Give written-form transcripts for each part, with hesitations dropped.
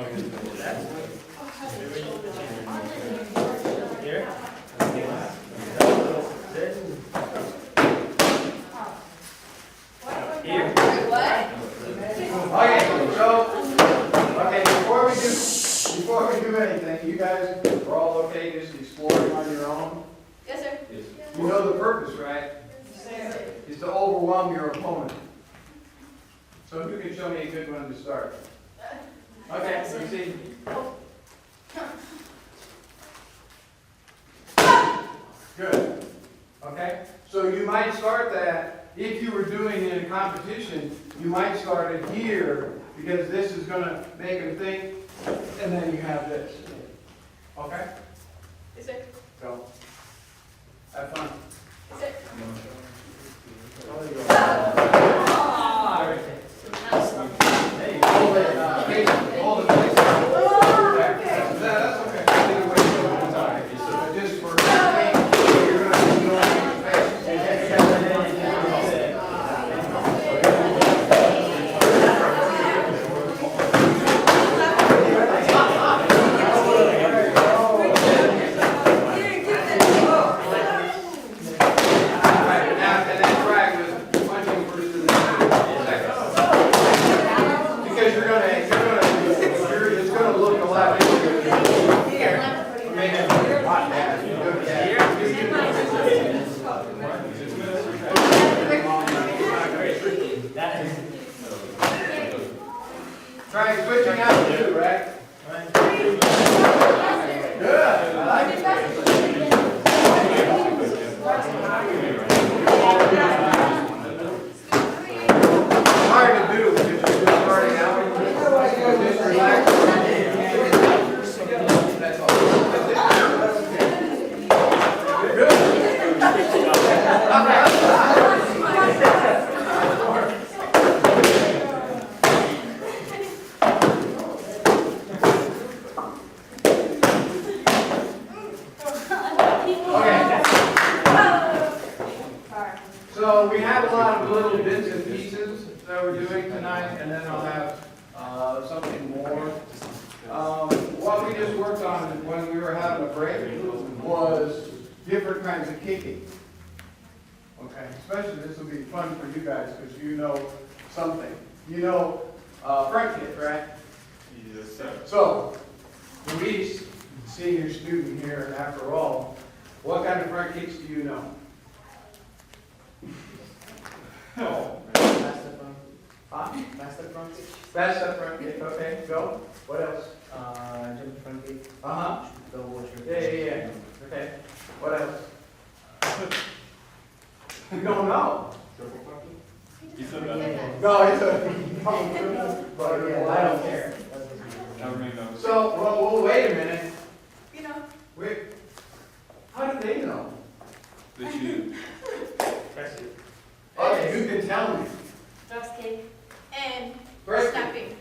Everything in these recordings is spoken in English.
Here. Okay, so, okay, before we do anything, you guys are all okay just exploring on your own? Yes, sir. You know the purpose, right? Is to overwhelm your opponent. So who can show me a good one to start? Okay, let's see. Good. Okay, so you might start that, if you were doing it in a competition, you might start it here, because this is going to make them think, and then you have this. Okay? Yes, sir. Go. Have fun. Yes, sir. Hold it, hold it. That's okay. Either way, it's all right. So just for you're going to be doing try switching out too, right? Good. I like it. Hard to do because you're just starting out. Just relax. That's all. Good. So we have a lot of little bits and pieces that we're doing tonight, and then I'll have something more. What we just worked on when we were having a break was different kinds of kicking. Okay, especially this will be fun for you guys because you know something. You know front kick, right? Yes, sir. So, Luis, senior student here after all, what kind of front kicks do you know? Oh, Fast front kick. That's the front kick, okay, go. What else? Jump front kick. Uh-huh. Double trip. Yeah. Okay. What else? You don't know. he said that. No, it's a. But yeah, I don't care. Never mind that. So, well, wait a minute. You know. Wait. How do they know? They cheated. Press it. Okay, you can tell me. Thrust kick and First, snapping.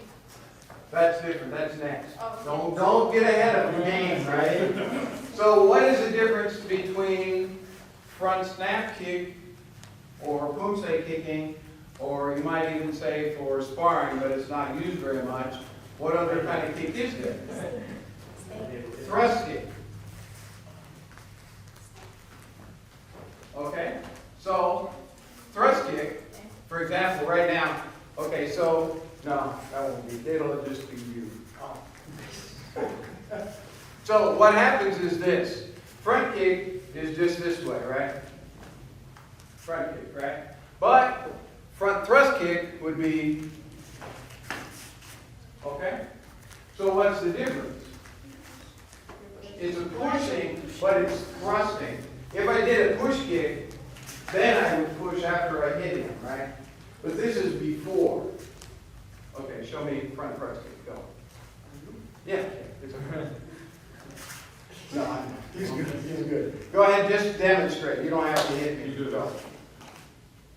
that's different. That's next. Oh. Don't get ahead of the game, right? So, what is the difference between front snap kick or pumse kicking, or you might even say for sparring, but it's not used very much? What other kind of kick is there? Thrust kick. Okay, so thrust kick, for example, right now. Okay, so no, that won't be. It'll just be you. So what happens is this: front kick is just this way, right? Front kick, right? But front thrust kick would be. Okay. So what's the difference? It's a pushing, but it's thrusting. If I did a push kick, then I would push after I hit him, right? But this is before. Okay, show me front thrust kick. Go. Yeah, it's okay. No, he's good. He's good. Go ahead, just demonstrate. You don't have to hit me. You do it. Go.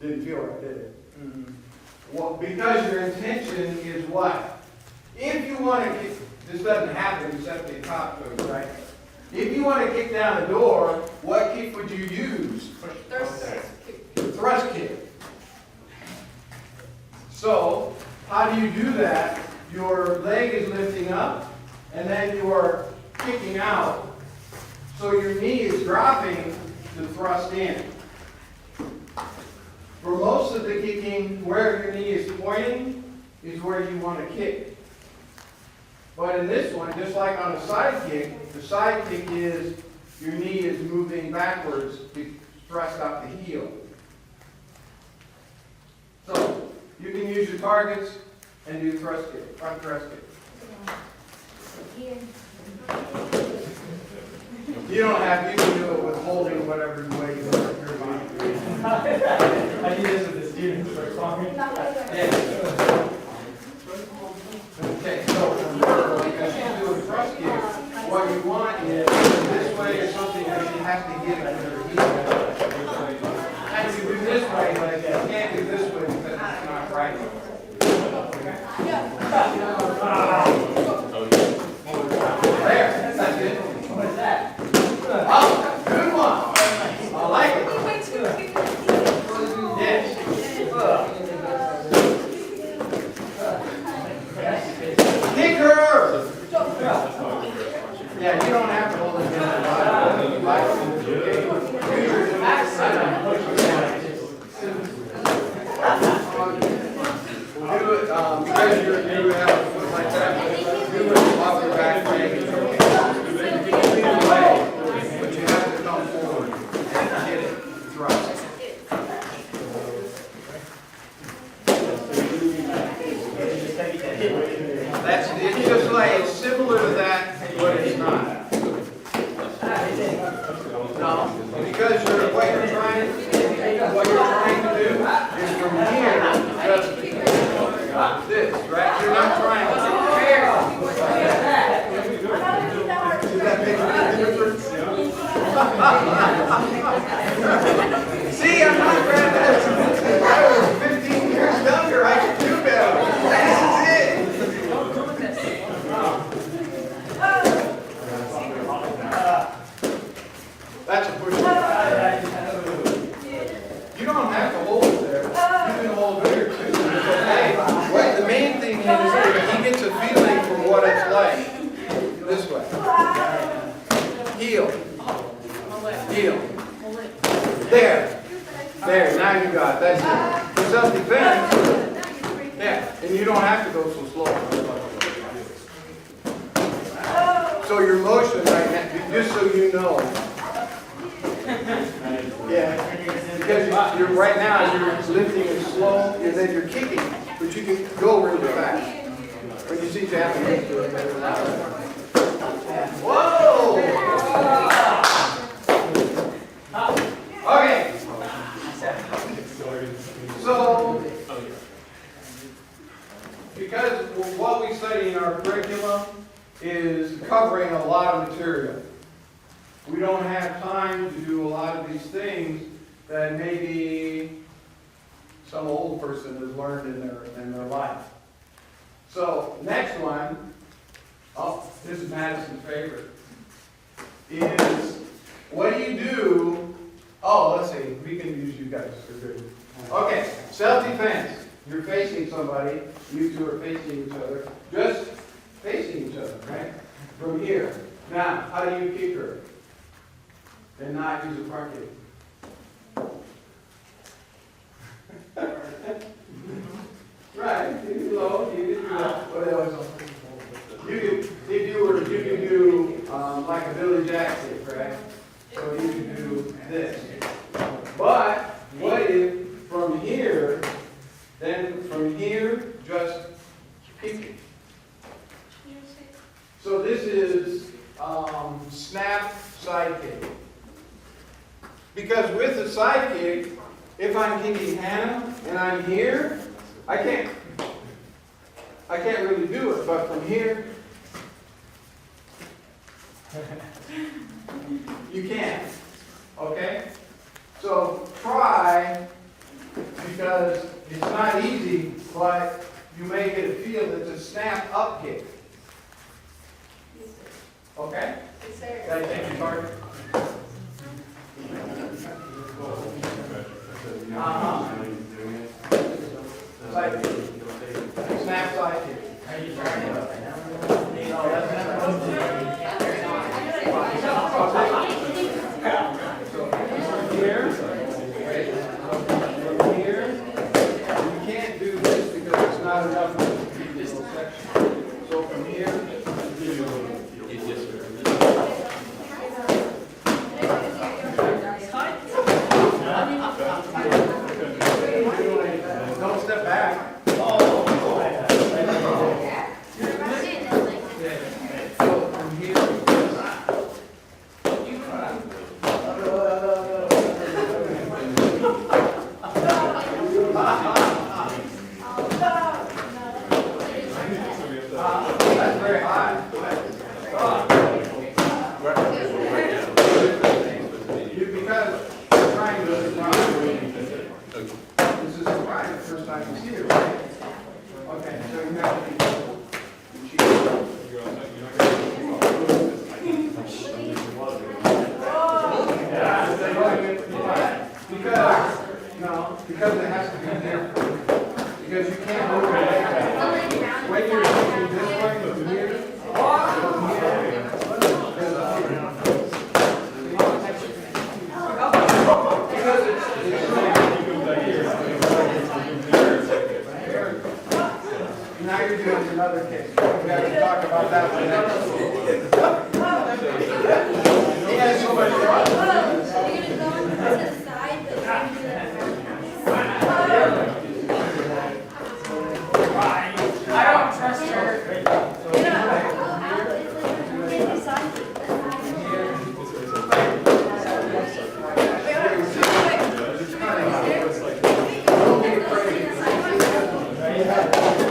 Didn't feel right, did it? Well, because your intention is what? If you want to kick, this doesn't happen except in cop codes, right? If you want to kick down the door, what kick would you use? Thrust kick. Thrust kick. So, how do you do that? your leg is lifting up, and then you are kicking out. So your knee is dropping to thrust in. For most of the kicking, where your knee is pointing is where you want to kick. But in this one, just like on a side kick, the side kick is your knee is moving backwards to thrust out the heel. So you can use your targets and do thrust kick, front thrust kick. You don't have, you can do it with holding whatever way you want your body. I do this with the students for farming. Okay, so remember, because you do a thrust kick, what you want is this way or something that you have to get under your heel. And you do this way, but you can't do this way because it's not right. There, that's it. What is that? Oh, good one. I like it. Yes. Kick her. Yeah, you don't have to hold it down. You like it. Okay. Do your accent. Do it because you have a foot like that. Do it off your back leg. You can lean away, but you have to come forward and hit it. Thrust. That's it's just like it's similar to that, but it's not. No, because what you're trying to do is from here just this, right? You're not trying to Does that make a difference? See, I'm not Grandmaster. If I was 15 years younger, I could do better. This is it. That's a push. You don't have to hold it there. You can hold it here too. It's okay. What the main thing is he gets a feeling for what it's like. This way. Heel. Heel. There. There. Now you got it. That's it. For self-defense. Yeah. And you don't have to go so slow. So your motion right now, just so you know. Yeah. Because you're right now you're lifting it slow and then you're kicking, but you can go really fast. When you see Japanese do it, better than whoa! Okay. So, because what we study in our curriculum is covering a lot of material. We don't have time to do a lot of these things that maybe some old person has learned in their life. So, next one, oh, this is Madison's favorite, is what do you do? Oh, let's see, we can use you guys. Okay, self-defense. You're facing somebody, you two are facing each other, just facing each other, right? From here. Now, how do you kick her? And not use a front kick. Right, you can low, you can do what else? You can do like a Billy Jack kick, right? So you can do this. But what if from here, then from here, just kick it. So this is snap side kick. Because with the side kick, if I'm kicking Hannah and I'm here, I can't really do it, but from here, you can. Okay? So try, because it's not easy, but you may get a feel it's a snap up kick. Okay? Did I take your target? Side kick. Snap side kick. Because you're trying to do this properly. This is fine the first time you see it, right? Okay, so you have to be. Because, no, because it has to be different. Because you can't move it like that. When you're moving this way, from here, from here, because it's now you're doing another case. We have to talk about that for next. Yeah, so much fun. I don't trust her.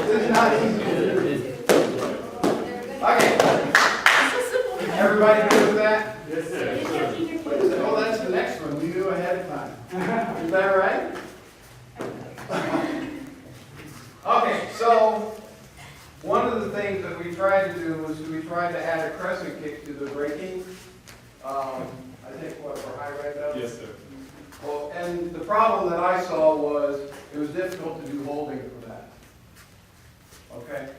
This is not easy to do. Okay. Everybody good with that? Yes, sir. Oh, that's the next one. We knew ahead of time. Is that right? Okay, so one of the things that we tried to do was we tried to add a crescent kick to the braking. I think what for high red up. Yes, sir. Well, and the problem that I saw was it was difficult to do holding for that. Okay.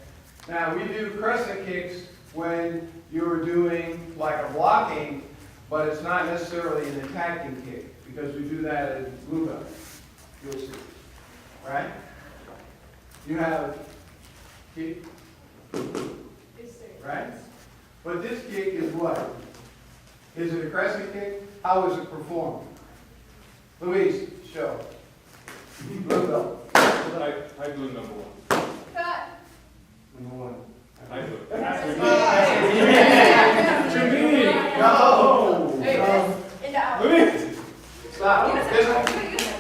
Now we do crescent kicks when you're doing like a blocking, but it's not necessarily an attacking kick because we do that in move up. You'll see. Right? You have kick, right? But this kick is what? Is it a crescent kick? How is it performed? Louise, show. Blue belt. I do number one. Cut. Number one. I do. No. Hey, No. in the out. Stop.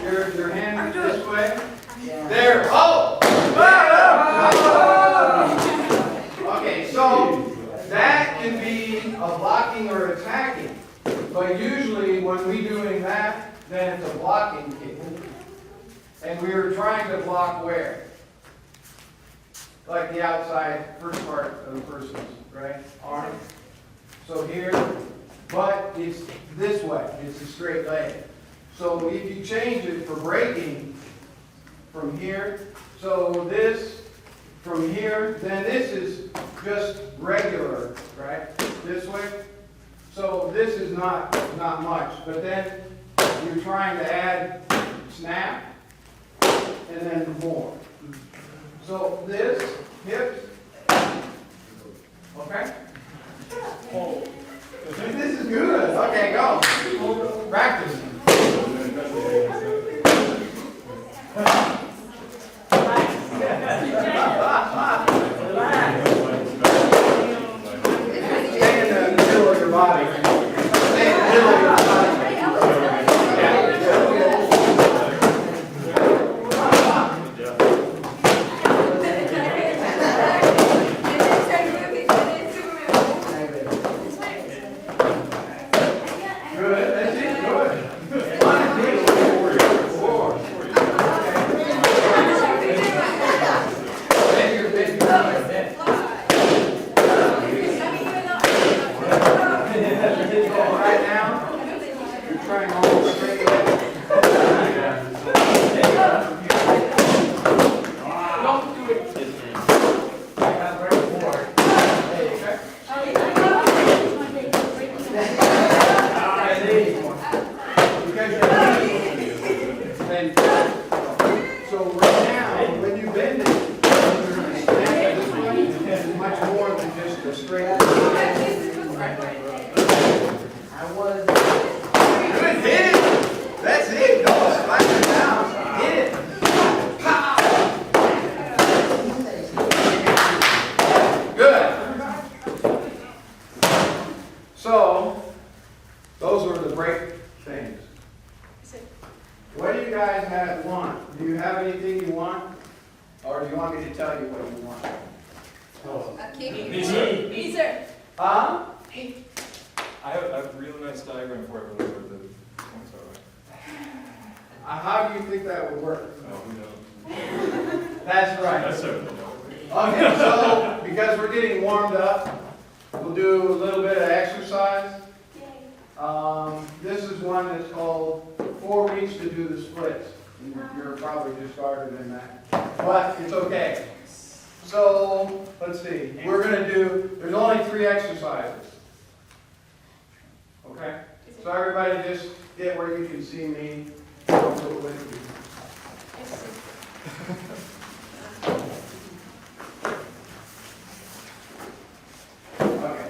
Your hand this way. There. Oh! Okay, so that can be a blocking or attacking. But usually when we're doing that, then it's a blocking kick. And we were trying to block where? Like the outside first part of the person's, right? Arm. So here, but it's this way. It's a straight leg. So if you change it for braking from here, so this from here, then this is just regular, right? This way. So this is not much, but then you're trying to add snap and then more. So this, hips, okay? This is good. Okay, go. Practice. Stay in the middle of your body. Stay in the middle of your body. Yes, sir. Huh? I have a really nice diagram for it, but the points are How do you think that would work? right. Oh, who knows? That's right. That's so. Okay, so because we're getting warmed up, we'll do a little bit of exercise. This is one that's called 4 weeks to do the splits. You're probably just started in that, but it's okay. So, let's see, we're gonna do, there's only 3 exercises. Okay? So everybody just get where you can see me. I'll do it with you. Okay,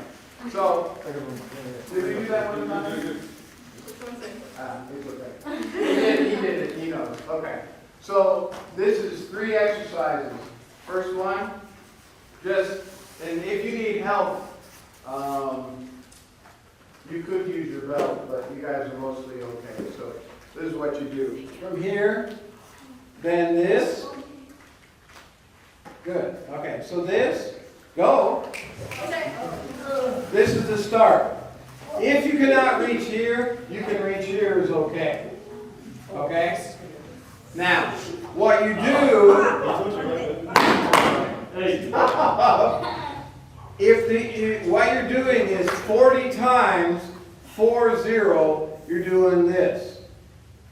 so, did you do that one another? It's okay. He did it, he knows. Okay. So this is 3 exercises. First one, and if you need help, you could use your belt, but you guys are mostly okay. So this is what you do. From here, then this. Good. Okay, so this, go. This is the start. If you cannot reach here, you can reach here is okay. Okay? Now, what you do, what you're doing is 40 times 40, you're doing this.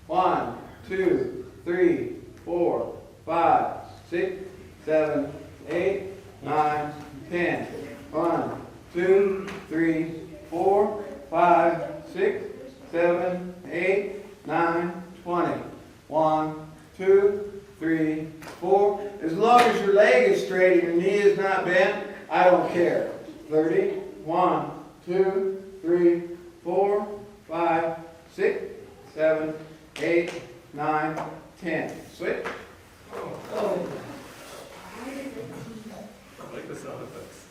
1, 2, 3, 4, 5, 6, 7, 8, 9, 10. 1, 2, 3, 4, 5, 6, 7, 8, 9, 20. 1, 2, 3, 4. As long as your leg is straight and your knee is not bent, I don't care. 30. 1, 2, 3, 4, 5, 6, 7, 8, 9, 10. Switch. I like the sound effects.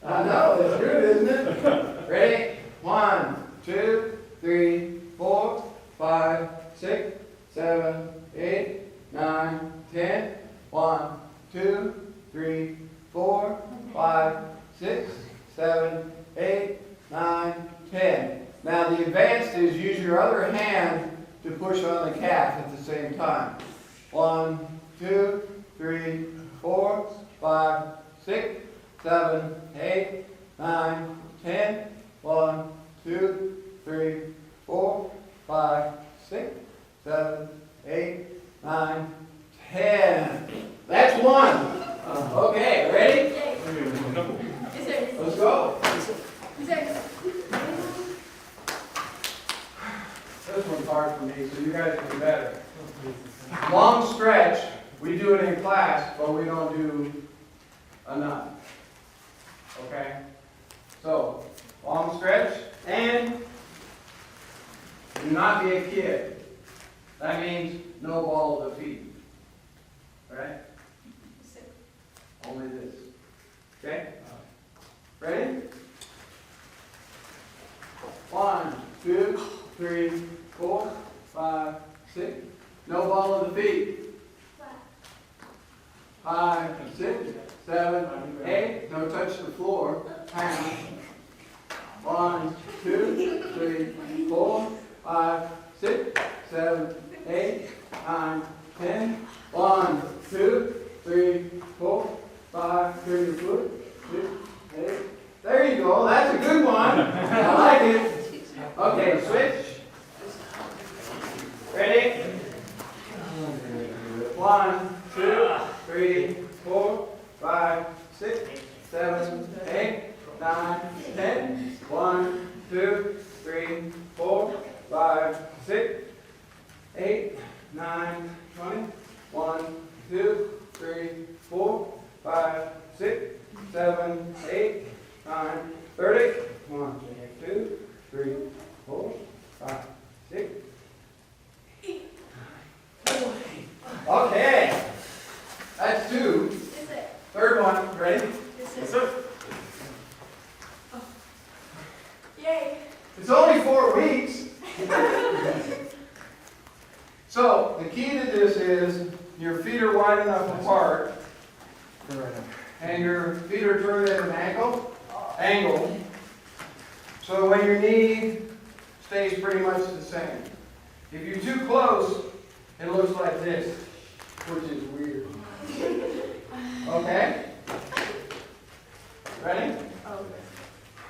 I know, it's good, isn't it? Ready? 1, 2, 3, 4, 5, 6, 7, 8, 9, 10. 1, 2, 3, 4, 5, 6, 7, 8, 9, 10. Now the advanced is use your other hand to push on the calf at the same time. 1, 2, 3, 4, 5, 6, 7, 8, 9, 10. 1, 2, 3, 4, 5, 6, 7, 8, 9, 10. That's one. Okay, ready? Let's go. This one's hard for me, so you guys can do better. Long stretch, we do it in class, but we don't do enough. Okay? So, long stretch, and do not be a kid. That means no ball of the feet. Right? Only this. Okay? Ready? 1, 2, 3, 4, 5, 6. No ball of the feet. 5, 6, 7, 8. No touch the floor. Hang. 1, 2, 3, 4, 5, 6, 7, 8, 9, 10. 1, 2, 3, 4, 5. Turn your foot. 6, 8. There you go. That's a good one. I like it. Okay, switch. Ready? 1, 2, 3, 4, 5, 6, 7, 8, 9, 10. 1, 2, 3, 4, 5, 6, 8, 9, 20. 1, 2, 3, 4, 5, 6, 7, 8, 9, 30. 1, 2, 3, 4, 5, 6. Okay. That's 2. Third one. Ready? Yay. It's only 4 weeks. So, the key to this is your feet are wide enough apart, and your feet are turned at an angle. So when your knee stays pretty much the same. If you're too close, it looks like this, which is weird. Okay? Ready?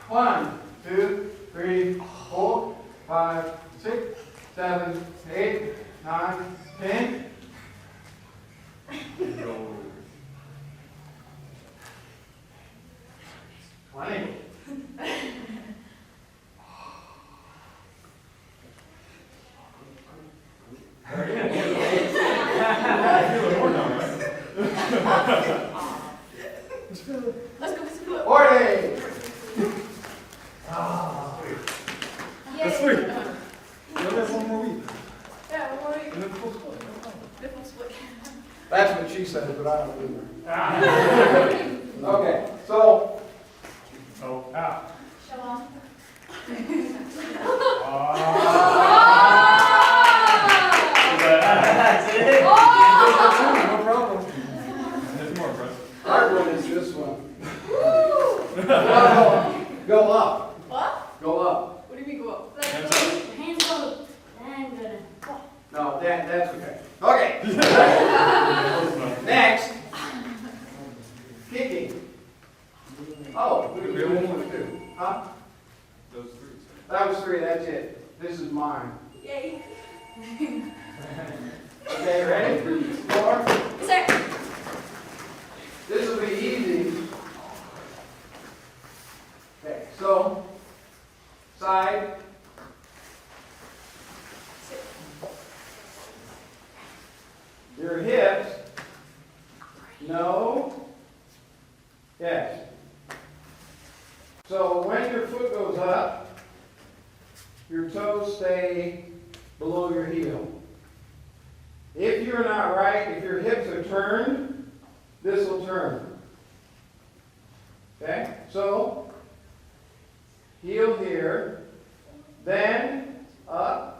1, 2, 3, 4, 5, 6, 7, 8, 9, 10. 20. Let's go, let's go. 40. Yay. sweet. You only have one more week. Yeah, one more week. And then full split. Different split. That's what she said, but I don't believe her. Okay, so. Oh. Show off. That's it. No problem. There's more, bro. Hard one is this one. No, go up. What? Go up. What do you mean go up? Hands up. Hands up. I'm gonna. No, that's okay. Okay. Next. Kicking. Oh, we have one more to do. Huh? Those three. That was 3, that's it. This is mine. Yay. Okay, ready? 4. Sir. This will be easy. Okay, so side. Your hips. No. Yes. So when your foot goes up, your toes stay below your heel. If you're not right, if your hips are turned, this will turn. Okay? So, heel here, then up.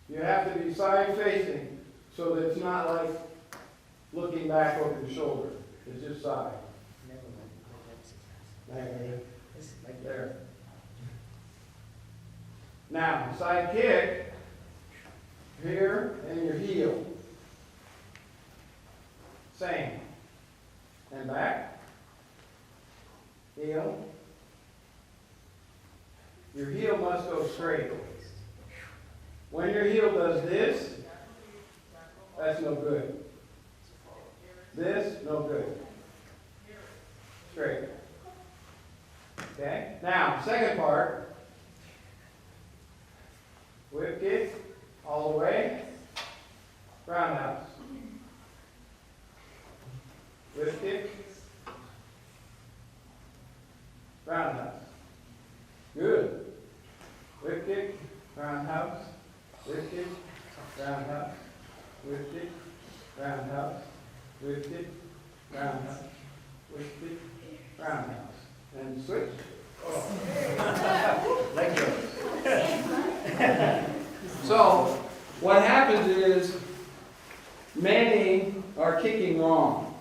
You have to be side facing so that it's not like looking back over your shoulder. It's just side. There. Now, side kick, here and your heel. Same. And back. Heel. Your heel must go straight. When your heel does this, that's no good. This, no good. Straight. Okay? Now, second part. Whip kick, all the way. Roundhouse. Whip kick. Roundhouse. Good. Whip kick, roundhouse. Whip kick, roundhouse. Whip kick, roundhouse. Whip kick, roundhouse. Whip kick, roundhouse. And switch. Oh. Leg goes. So, what happens is many are kicking wrong.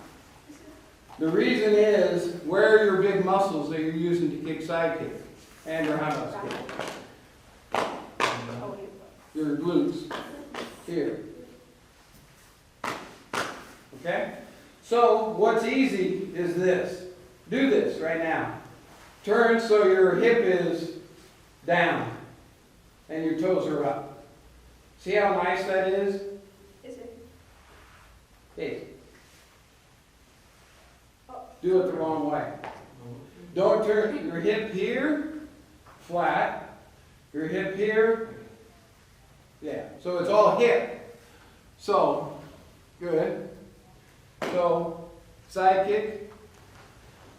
The reason is, where are your big muscles that you're using to kick side kick and your roundhouse kick? Your glutes. Here. Okay? So, what's easy is this. Do this right now. Turn so your hip is down and your toes are up. See how nice that is? Is it? Hey. Do it the wrong way. Don't turn your hip here, flat. Your hip here. Yeah, so it's all hip. So, good. So, side kick.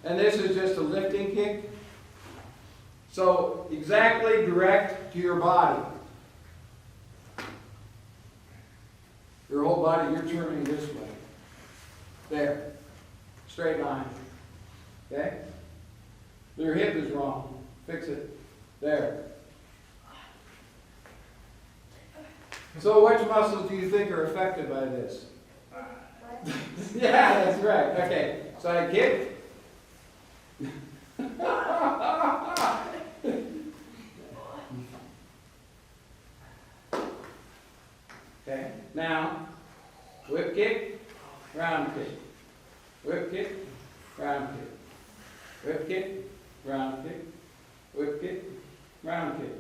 And this is just a lifting kick. So, exactly direct to your body. Your whole body, you're turning this way. There. Straight line. Okay? Your hip is wrong. Fix it. There. So which muscles do you think are affected by this? Yeah, that's right. Okay, side kick. Okay, now, whip kick, round kick. Whip kick, round kick. Whip kick, round kick. Whip kick, round kick.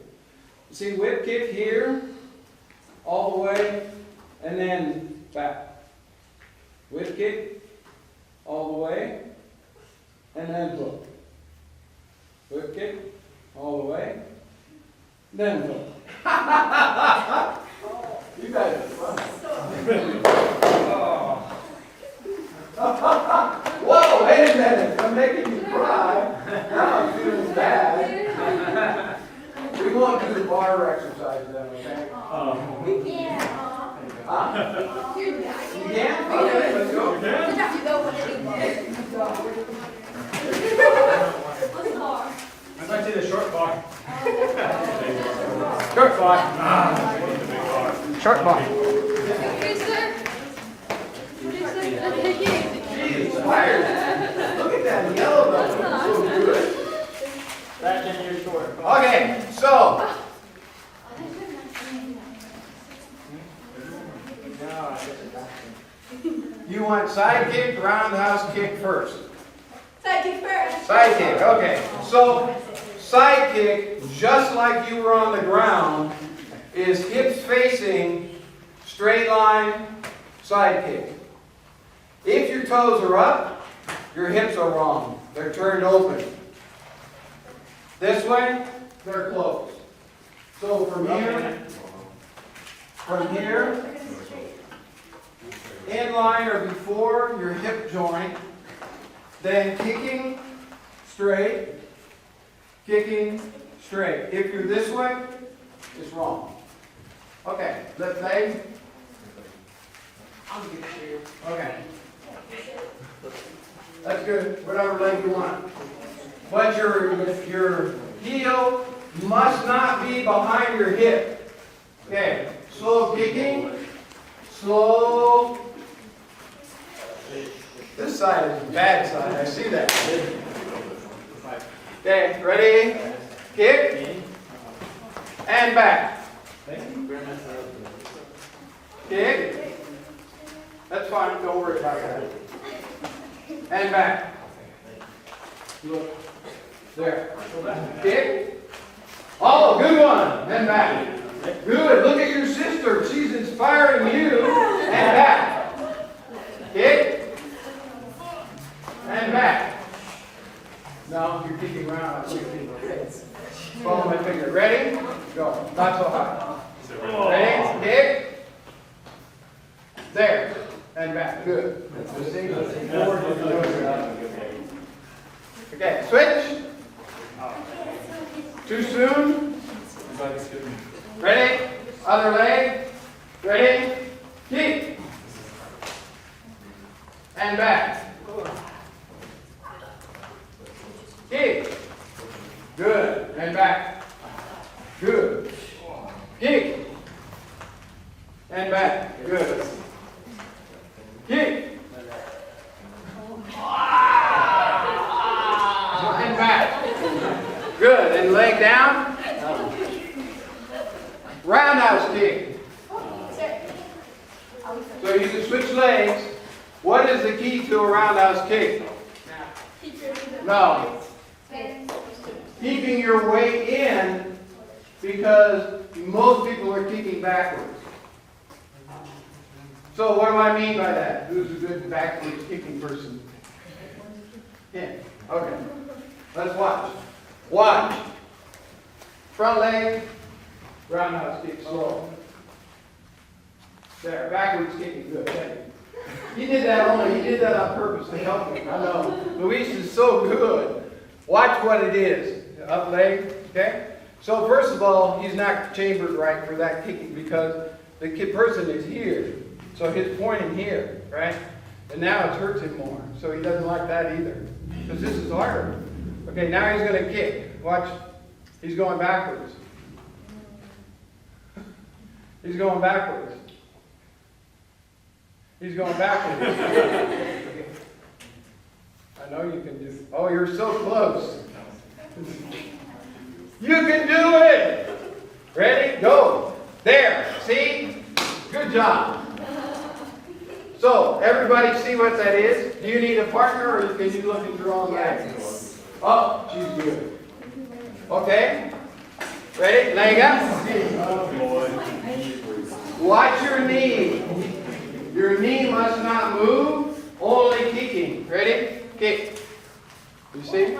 See, whip kick here, all the way, and then back. Whip kick, all the way, and then hook. Whip kick, all the way, then hook. You guys are fun. Whoa, wait a minute, I'm making you cry. Now I'm feeling bad. We won't do the bar exercise then, okay? Yeah. Huh? You can? Okay, let's go. You have to go when it What's the bar? I'd like to see the short bar. Short bar. Short bar. She's inspired. Look at that yellow belt. So good. Back in your short. Okay, so you want side kick, roundhouse kick first. Side kick first. Side kick, okay. So side kick, just like you were on the ground, is hips facing, straight line, side kick. If your toes are up, your hips are wrong. They're turned open. This way, they're closed. So from here, in line or before your hip joint, then kicking straight, kicking straight. If you're this way, it's wrong. Okay, left leg. I'll get you. Okay. That's good. Whatever leg you want. But your heel must not be behind your hip. Okay. Slow kicking. Slow. This side is the bad side. I see that. Okay. Ready? Kick. And back. Kick. That's fine. Don't worry about that. And back. Look. There. Kick. Oh, good one. And back. Good. Look at your sister. She's inspiring you. And back. Kick. And back. No, you're kicking around. Follow my finger. Ready? Go. Not so high. Ready? Kick. There. And back. Good. Okay, switch. Too soon. Ready? Other leg. Ready? Kick. And back. Kick. Good. And back. Good. Kick. And back. Good. Kick. And back. Good. And leg down. Roundhouse kick. So you can switch legs. What is the key to a roundhouse kick? No. Keeping your weight in, because most people are kicking backwards. So what do I mean by that? Who's a good backwards kicking person? Yeah. Okay. Let's watch. Watch. Front leg, roundhouse kick, slow. There, backwards kicking, good. Thank you. He did that on purpose to help me. I know. Luis is so good. Watch what it is. Up leg, okay? So first of all, he's not chambered right for that kicking because the person is here. So he's pointing here, right? And now it hurts him more. So he doesn't like that either. Because this is harder. Okay, now he's going to kick. Watch. He's going backwards. He's going backwards. He's going backwards. I know you can do. Oh, you're so close. You can do it. Ready? Go. There. See? Good job. So, everybody see what that is? Do you need a partner or can you look at your own legs? Oh, she's good. Okay. Ready? Leg up. Watch your knee. Your knee must not move, only kicking. Ready? Kick. You see?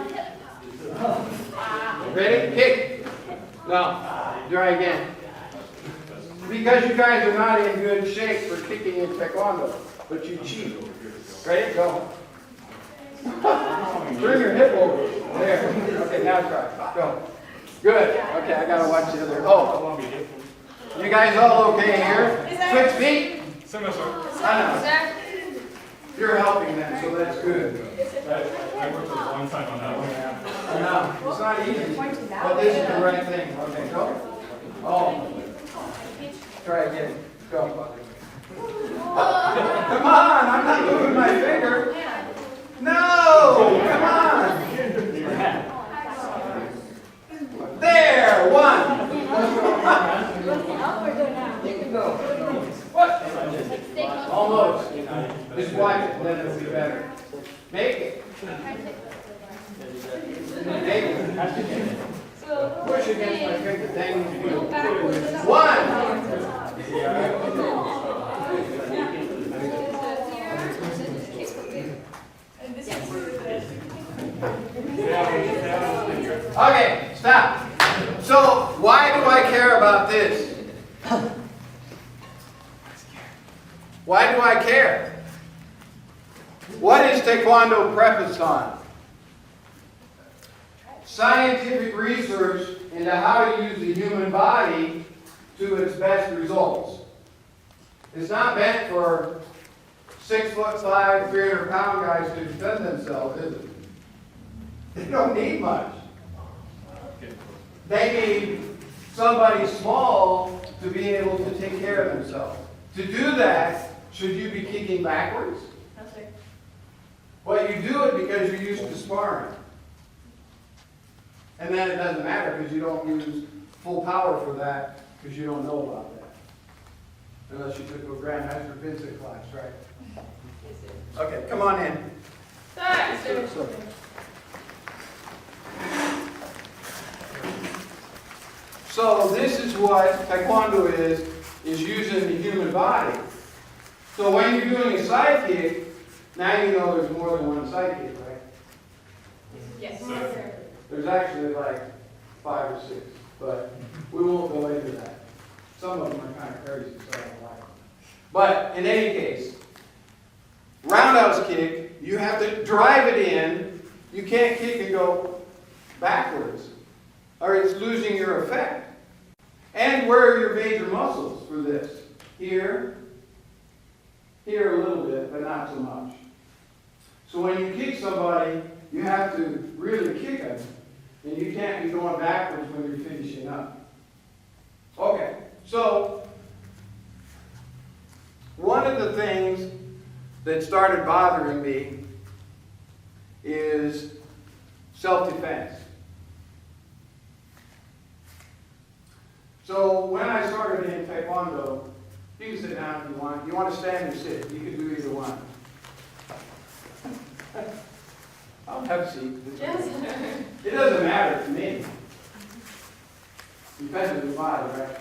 Ready? Kick. No. Try again. Because you guys are not in good shape for kicking in Taekwondo, but you cheat. Ready? Go. Turn your hip over. There. Okay, now try. Go. Good. Okay, I gotta watch the other. Oh. You guys all okay here? Switch feet? I know. You're helping them, so that's good. I worked a long time on that one. I know. It's not easy, but this is the right thing. Okay, go. Oh. Try again. Go. Come on, I'm not moving my finger. No! Come on! There! One! You can go. What? Almost. Just watch it, then it'll be better. Make it. Make it. Push against my finger. Thank you. One! Okay, stop. So, why do I care about this? Why do I care? What is Taekwondo prefaced on? Scientific research into how to use the human body to its best results. It's not meant for 6'5", 300-pound guys to defend themselves, is it? They don't need much. They need somebody small to be able to take care of themselves. To do that, should you be kicking backwards? No, sir. Well, you do it because you're used to sparring. And then it doesn't matter because you don't use full power for that because you don't know about that. Unless you took a Grandmaster Vincent class, right? Okay, come on in. So this is what Taekwondo is using the human body. So when you're doing a side kick, now you know there's more than one side kick, right? Yes. There's actually like 5 or 6, but we won't go into that. Some of them are kind of crazy, so I don't like them. But in any case, roundhouse kick, you have to drive it in. You can't kick and go backwards, or it's losing your effect. And where are your major muscles for this? Here, here a little bit, but not so much. So when you kick somebody, you have to really kick them, and you can't be going backwards when you're finishing up. Okay, so one of the things that started bothering me is self-defense. So when I started in Taekwondo, you can sit down if you want. You want to stand or sit, you can do either one. I'll have a seat. It doesn't matter to me. Depends on the body, right?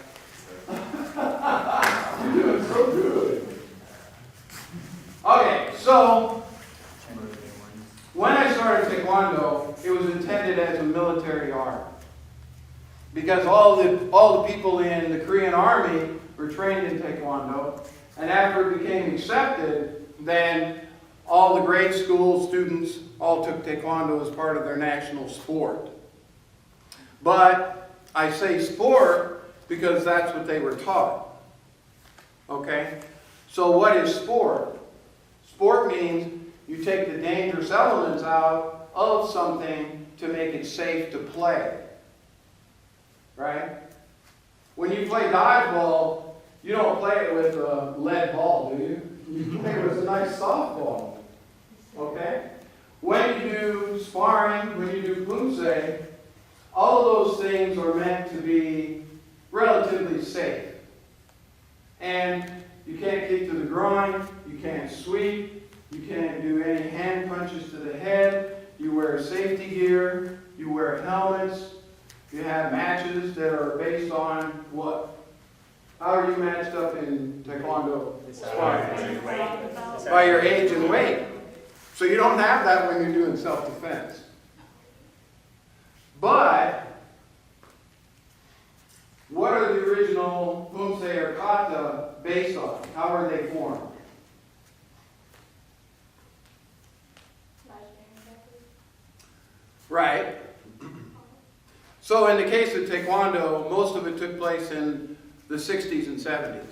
You're doing so good. Okay, so when I started Taekwondo, it was intended as a military art. Because all the people in the Korean Army were trained in Taekwondo, and after it became accepted, then all the grade school students all took Taekwondo as part of their national sport. But I say sport because that's what they were taught. Okay? So what is sport? Sport means you take the dangerous elements out of something to make it safe to play. Right? When you play dodgeball, you don't play it with a lead ball, do you? You play it with a nice softball. Okay? When you do sparring, when you do poomsae, all of those things are meant to be relatively safe. And you can't kick to the groin, you can't sweep, you can't do any hand punches to the head, you wear safety gear, you wear helmets, you have matches that are based on what? How are you matched up in Taekwondo sparring? By your age and weight. So you don't have that when you're doing self-defense. But what are the original poomsae or kata based on? How are they formed? Right. So in the case of Taekwondo, most of it took place in the 60s and 70s.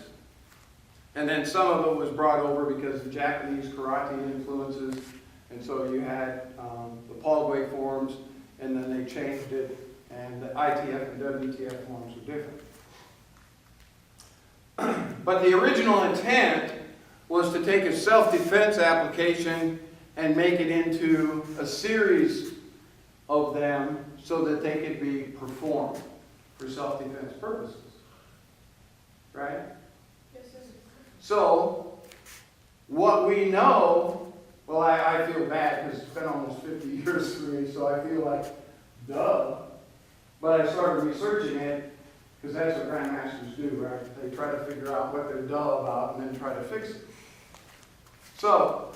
And then some of it was brought over because of Japanese karate influences. And so you had the Palgway forms, and then they changed it, and the ITF and WTF forms were different. But the original intent was to take a self-defense application and make it into a series of them so that they could be performed for self-defense purposes. Right? Yes, sir. So, what we know, well, I feel bad because it's been almost 50 years for me, so I feel like, duh. But I started researching it because that's what Grandmasters do, right? They try to figure out what they're dull about and then try to fix it. So,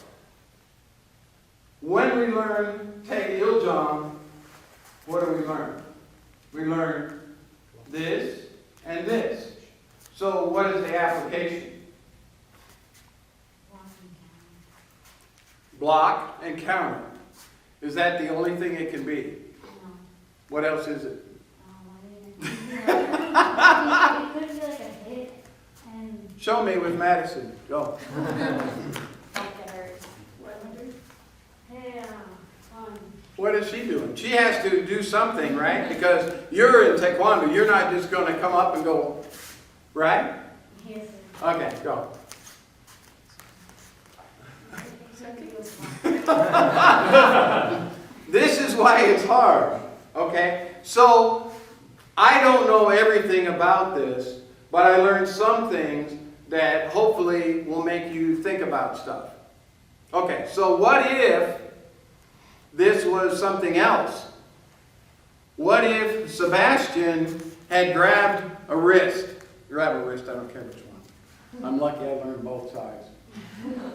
when we learn TaeKwon-Do, what do we learn? We learn this and this. So what is the application? Block and counter. Is that the only thing it can be? What else is it? Show me with Madison. Go. What is she doing? She has to do something, right? Because you're in Taekwondo. You're not just going to come up and go, right? Yes. Okay, go. This is why it's hard, okay? So, I don't know everything about this, but I learned some things that hopefully will make you think about stuff. Okay, so what if this was something else? What if Sebastian had grabbed a wrist? Grab a wrist, I don't care which one. I'm lucky I learned both sides.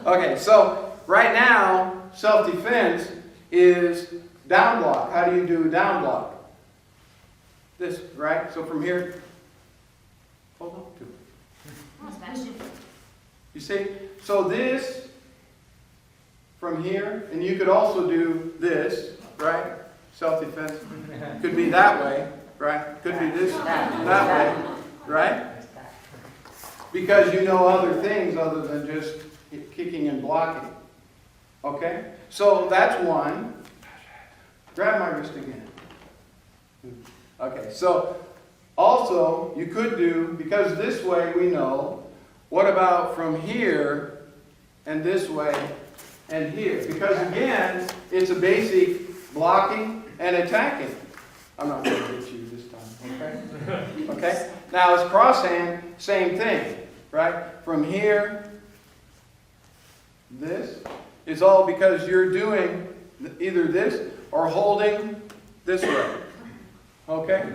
Okay, so right now, self-defense is down block. How do you do down block? This, right? So from here, hold on to it. You see? So this, from here, and you could also do this, right? Self-defense. Could be that way, right? Could be this, that way, right? Because you know other things other than just kicking and blocking. Okay? So that's one. Grab my wrist again. Okay, so also you could do, because this way we know, what about from here and this way and here? Because again, it's a basic blocking and attacking. I'm not going to get you this time, okay? Okay? Now it's cross hand, same thing, right? From here, this is all because you're doing either this or holding this way. Okay?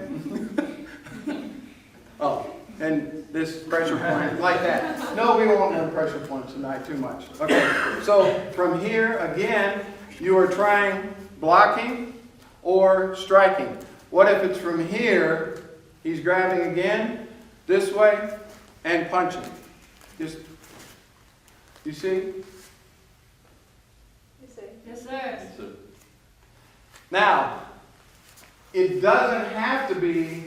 Oh, and this pressure point, like that. No, we won't have pressure points tonight too much. Okay, so from here, again, you are trying blocking or striking. What if it's from here, he's grabbing again, this way, and punching. Just, you see? Yes, sir. Now, it doesn't have to be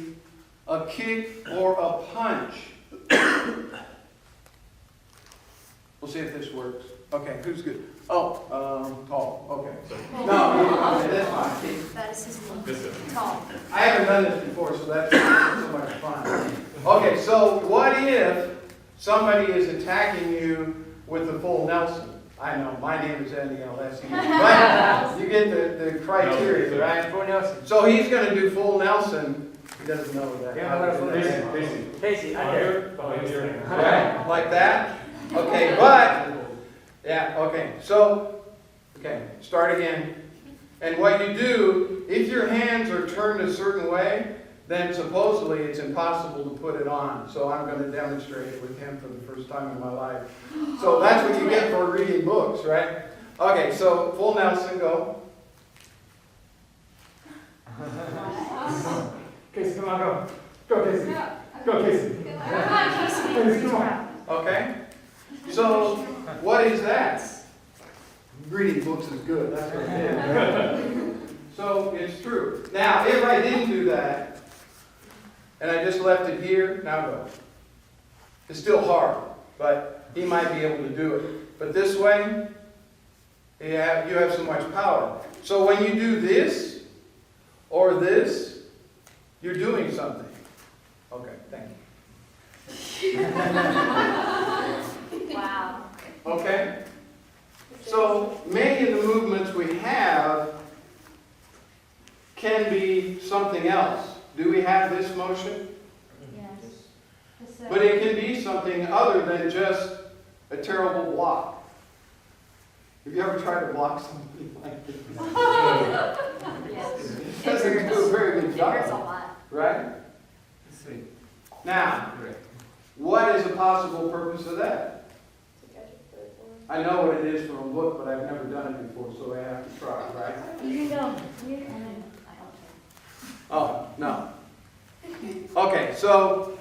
a kick or a punch. We'll see if this works. Okay, who's good? Oh, tall. Okay. No, okay, that's fine. That is his look. This is. Tall. I haven't done this before, so that's so much fun. Okay, so what if somebody is attacking you with the full Nelsen. I know, my name is N-E-L-S-E, but you get the criteria, right? Full Nelsen. So he's gonna do full Nelsen. He doesn't know that. Yeah, what a full Nelsen. Casey, I get it. Right, like that? Okay, but, yeah, okay, so, okay, start again. And what you do, if your hands are turned a certain way, then supposedly it's impossible to put it on. So I'm going to demonstrate it with him for the first time in my life. So that's what you get for reading books, right? Okay, so full Nelsen, go. Casey, come on, go. Go, Casey. Go, Casey. Casey, come on. Okay? So what is that? Reading books is good, that's what I did. Right? So it's true. Now, if I didn't do that, and I just left it here, now go. It's still hard, but he might be able to do it. But this way, you have so much power. So when you do this, or this, you're doing something. Okay, thank you. Wow. Okay? So many of the movements we have can be something else. Do we have this motion? Yes. But it can be something other than just a terrible block. Have you ever tried to block something like this? Yes. It doesn't do a very good It hurts a job, lot. right? Now, what is a possible purpose of that? I know what it is from a book, but I've never done it before, so I have to try, right? You can go. I don't care. Oh, no. Okay, so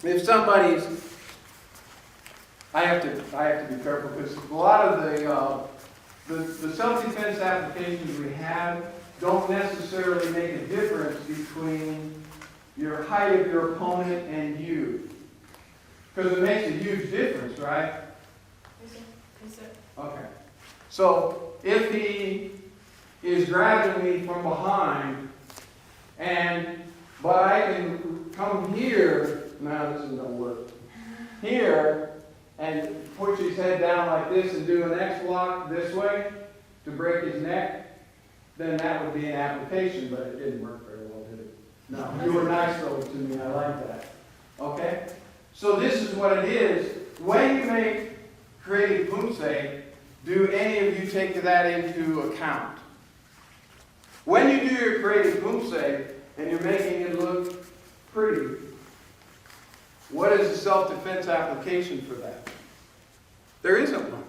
if somebody's, I have to be careful because a lot of the self-defense applications we have don't necessarily make a difference between your height of your opponent and you. Because it makes a huge difference, right? Okay. So if he is grabbing me from behind, but I can come here, no, this isn't going to work, here, and push his head down like this and do an X block this way to break his neck, then that would be an application, but it didn't work very well, did it? No. You were nice though to me, I like that. Okay? So this is what it is. When you make creative pumse, do any of you take that into account? When you do your creative pumse and you're making it look pretty, what is the self-defense application for that? There isn't one,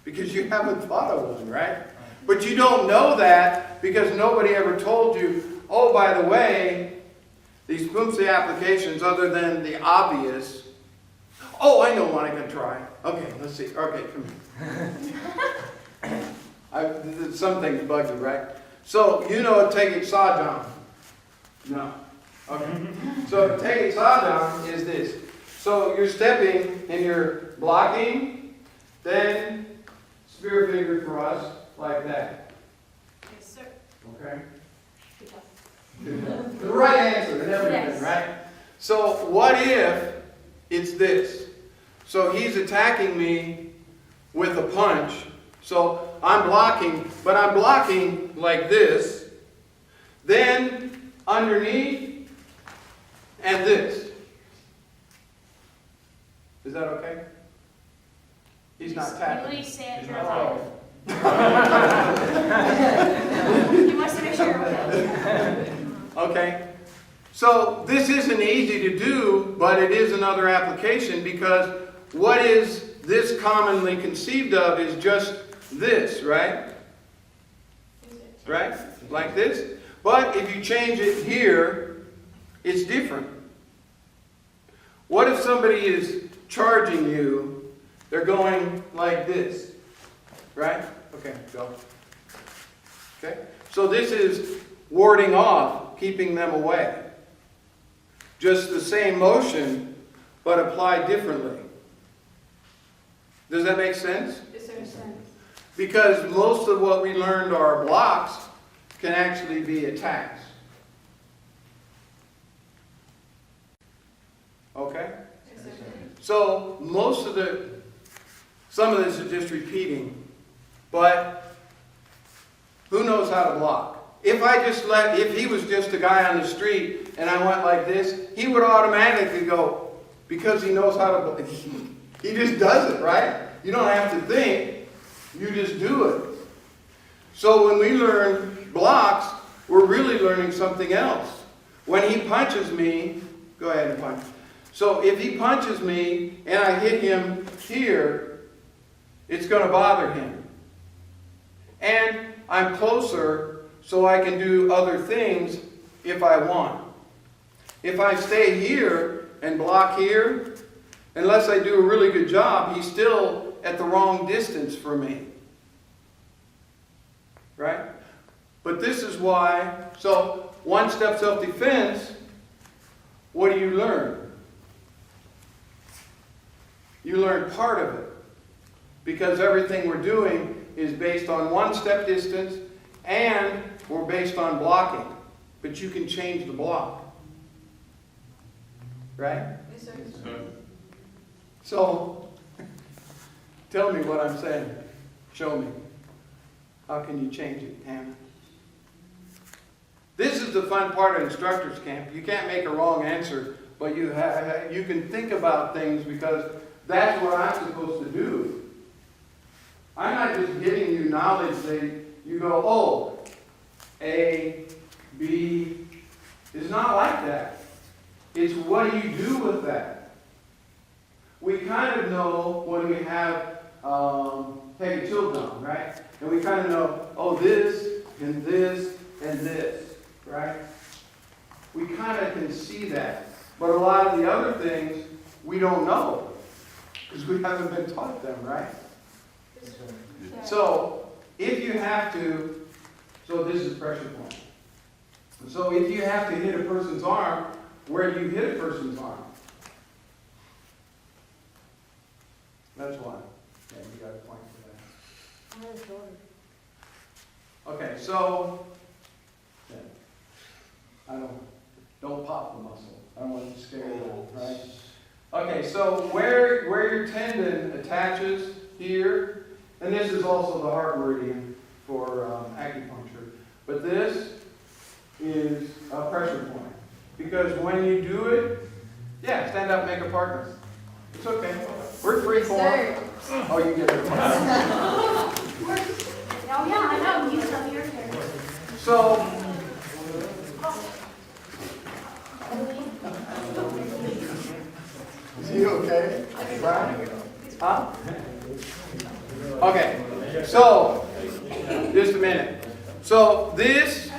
because you haven't thought of one, right? But you don't know that because nobody ever told you, oh, by the way, these pumse applications, other than the obvious, oh, I know one I can try. Okay, let's see. Okay, come here. Some things bug you, right? So, you know TaeKwon-Do. No. Okay. So, TaeKwon-Do is this. So, you're stepping and you're blocking, then spear finger thrust like that. Yes, sir. Okay? The right answer and everything, Yes. right? So, what if it's this? So he's attacking me with a punch. So I'm blocking, but I'm blocking like this. Then underneath and this. Is that okay? He's not tapping. You leave sand He's your not life. tapping. You must make sure you're okay. Okay. So this isn't easy to do, but it is another application because what is this commonly conceived of is just this, right? Right? Like this. But if you change it here, it's different. What if somebody is charging you, they're going like this, right? Okay, go. Okay? So this is warding off, keeping them away. Just the same motion, but applied differently. Does that make sense? Yes, sir. Because most of what we learned are blocks can actually be attacks. Okay? Yes, sir. So most of some of this is just repeating, but who knows how to block? If he was just a guy on the street and I went like this, he would automatically go, because he knows how to, he just does it, right? You don't have to think, you just do it. So when we learn blocks, we're really learning something else. When he punches me, go ahead and punch. So if he punches me and I hit him here, it's going to bother him. And I'm closer, so I can do other things if I want. If I stay here and block here, unless I do a really good job, he's still at the wrong distance for me. Right? But this is why, so one-step self-defense, what do you learn? You learn part of it. Because everything we're doing is based on one-step distance and we're based on blocking. But you can change the block. Right? Yes, sir. So, tell me what I'm saying. Show me. How can you change it, Hannah? This is the fun part of instructors camp. You can't make a wrong answer, but you can think about things because that's what I'm supposed to do. I'm not just giving you knowledge that you go, oh, A, B. It's not like that. It's what do you do with that? We kind of know when we have TaeKwon-Do, right? And we kind of know, oh, this and this and this, right? We kind of can see that. But a lot of the other things we don't know because we haven't been taught them, right? So, if you have to, so this is pressure point. So if you have to hit a person's arm, where do you hit a person's arm? That's one. Yeah, you got a point for that. Okay, so yeah, don't pop the muscle. I don't want to scare you, right? Okay, so where your tendon attaches here, and this is also the heart meridian for acupuncture, but this is a pressure point. Because when you do it, yeah, stand up, make a partner. It's okay. We're free form. Oh, you get it. Oh, yeah, I know. You tell me your turn. So, is he okay? Brian? Huh? Okay, so, just a minute. So, this,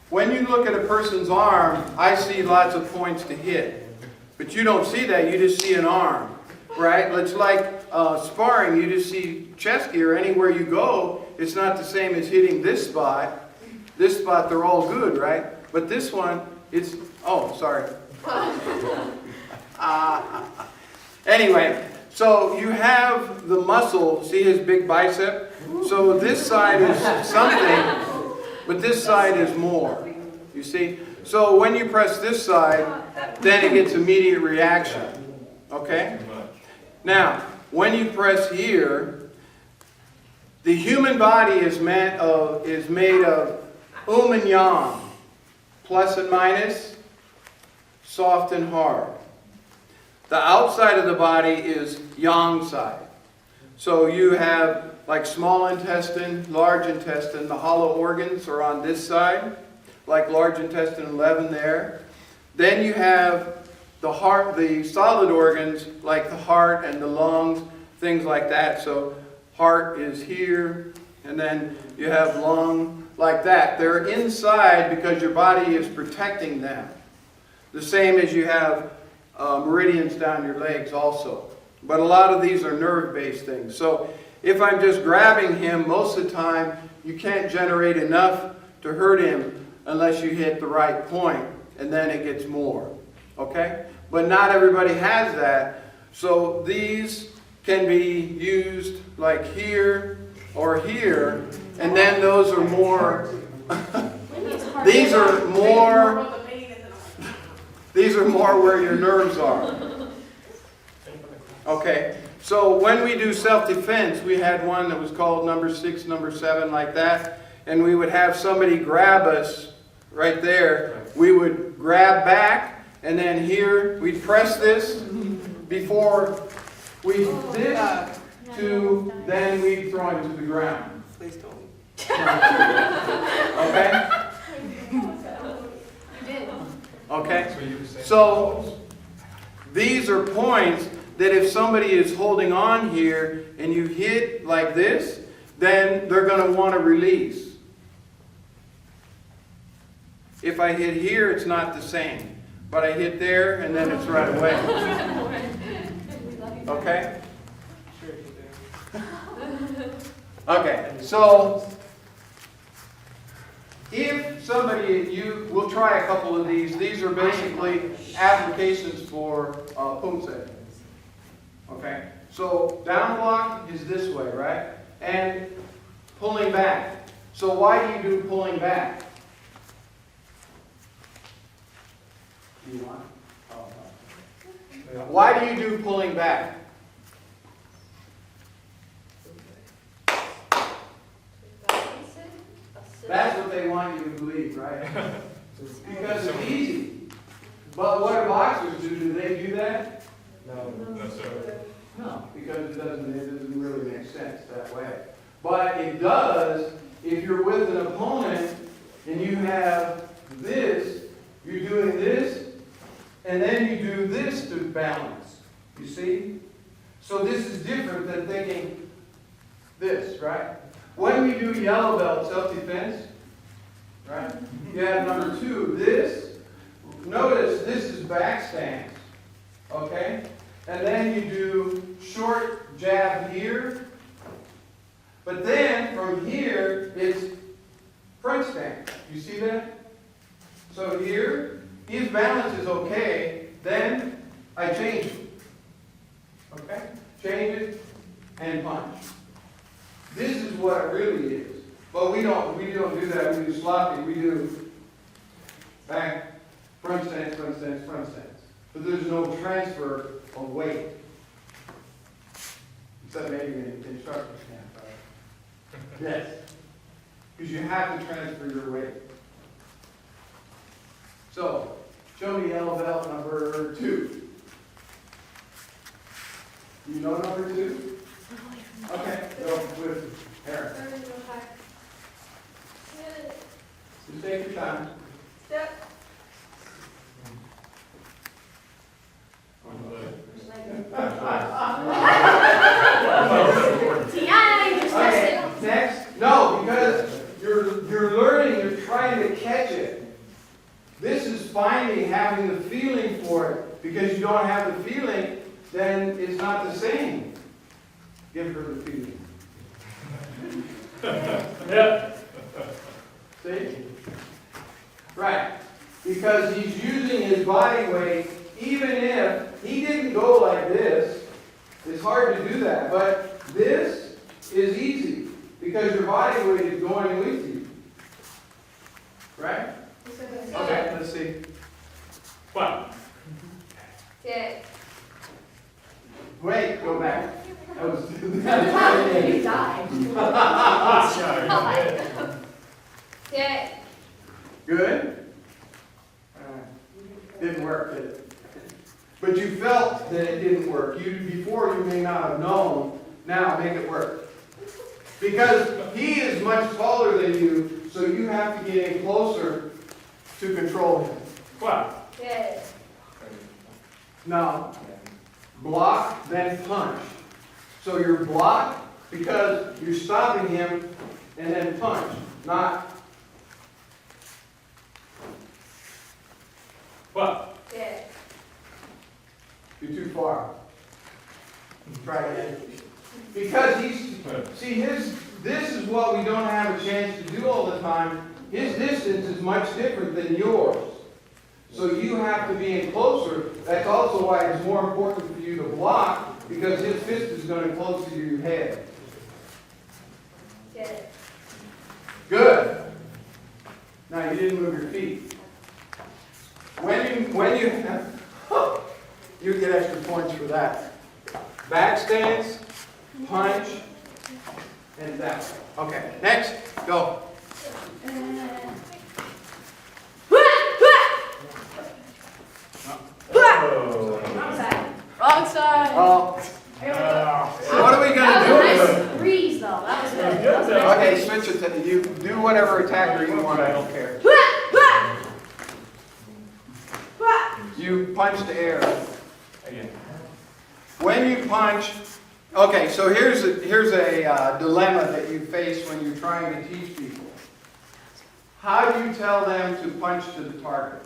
when you look at a person's arm, I see lots of points to hit. But you don't see that, you just see an arm, right? It's like sparring, you just see chest gear. Anywhere you go, it's not the same as hitting this spot. This spot, they're all good, right? But this one, it's, oh, sorry. Anyway, so you have the muscle, see his big bicep? So this side is something, but this side is more, you see? So when you press this side, then it gets immediate reaction, okay? Now, when you press here, the human body is made of and yang, plus and minus, soft and hard. The outside of the body is yang side. So you have like small intestine, large intestine, the hollow organs are on this side, like large intestine 11 there. Then you have the heart, the solid organs, like the heart and the lungs, things like that. So heart is here, and then you have lung like that. They're inside because your body is protecting them. The same as you have meridians down your legs also. But a lot of these are nerve-based things. So if I'm just grabbing him, most of the time you can't generate enough to hurt him unless you hit the right point, and then it gets more. Okay? But not everybody has that. So these can be used like here or here, and then those are more, these are more where your nerves are. Okay, so when we do self-defense, we had one that was called number 6, number 7, like that, and we would have somebody grab us right there. We would grab back, and then here, we'd press this before we this to, then we'd throw him to the ground. Please don't. Okay? Okay? So, these are points that if somebody is holding on here and you hit like this, then they're going to want to release. If I hit here, it's not the same. But I hit there and then it's right away. Okay? Okay, so if somebody, we'll try a couple of these. These are basically applications for Pumse. Okay, so down block is this way, right? And pulling back. So why do you do pulling back? Do you want? Oh, no. Why do you do pulling back? That's what they want you to believe, right? Because it's easy. But what do boxers do? Do they do that? No, sir. No, because it doesn't really make sense that way. But it does if you're with an opponent and you have this, you're doing this, and then you do this to balance. You see? So this is different than thinking this, right? When we do yellow belt self-defense, right? You have number 2, this. Notice this is back stance, okay? And then you do short jab here. But then from here, it's front stance. You see that? So here, if balance is okay, then I change it. Okay? Change it and punch. This is what it really is. But we don't do that. We do sloppy. We do back, front stance, front stance, front stance. But there's no transfer of weight. Except maybe in instructor's camp, right? Yes. Because you have to transfer your weight. So, show me yellow belt number 2. Do you know number 2? Okay, go with Aaron. Just take your time. Step. Okay, next. No, because you're learning, you're trying to catch it. This is finding, having the feeling for it. Because you don't have the feeling, then it's not the same. Give her the feeling. Yeah. See? Right. Because he's using his body weight, even if he didn't go like this. It's hard to do that. But this is easy. Because your body weight is going with you. Right? Okay, let's see. One. Dead. Wait, go back. That was You died. Dead. good. Didn't work, did it? But you felt that it didn't work. Before you may not have known. Now make it work. Because he is much taller than you, so you have to get in closer to control him. One. Dead. Now, block, then punch. So you're blocked because you're stopping him, and then punch. Not One. Dead. you're too far. Try again. Because this is what we don't have a chance to do all the time. His distance is much different than yours. So you have to be in closer. That's also why it's more important for you to block, because his fist is going close to your head. Dead. Good. Now you didn't move your feet. When you you get extra points for that. back stance, punch, and that. Okay, next, go. Wrong side. Oh, what are we That gonna was a do? nice breeze, though. That was good. That was a nice Okay, switch it to you. Do whatever attacker you want. I don't care. You punch the air. Again. When you punch, okay, so here's a dilemma that you face when you're trying to teach people. How do you tell them to punch to the target?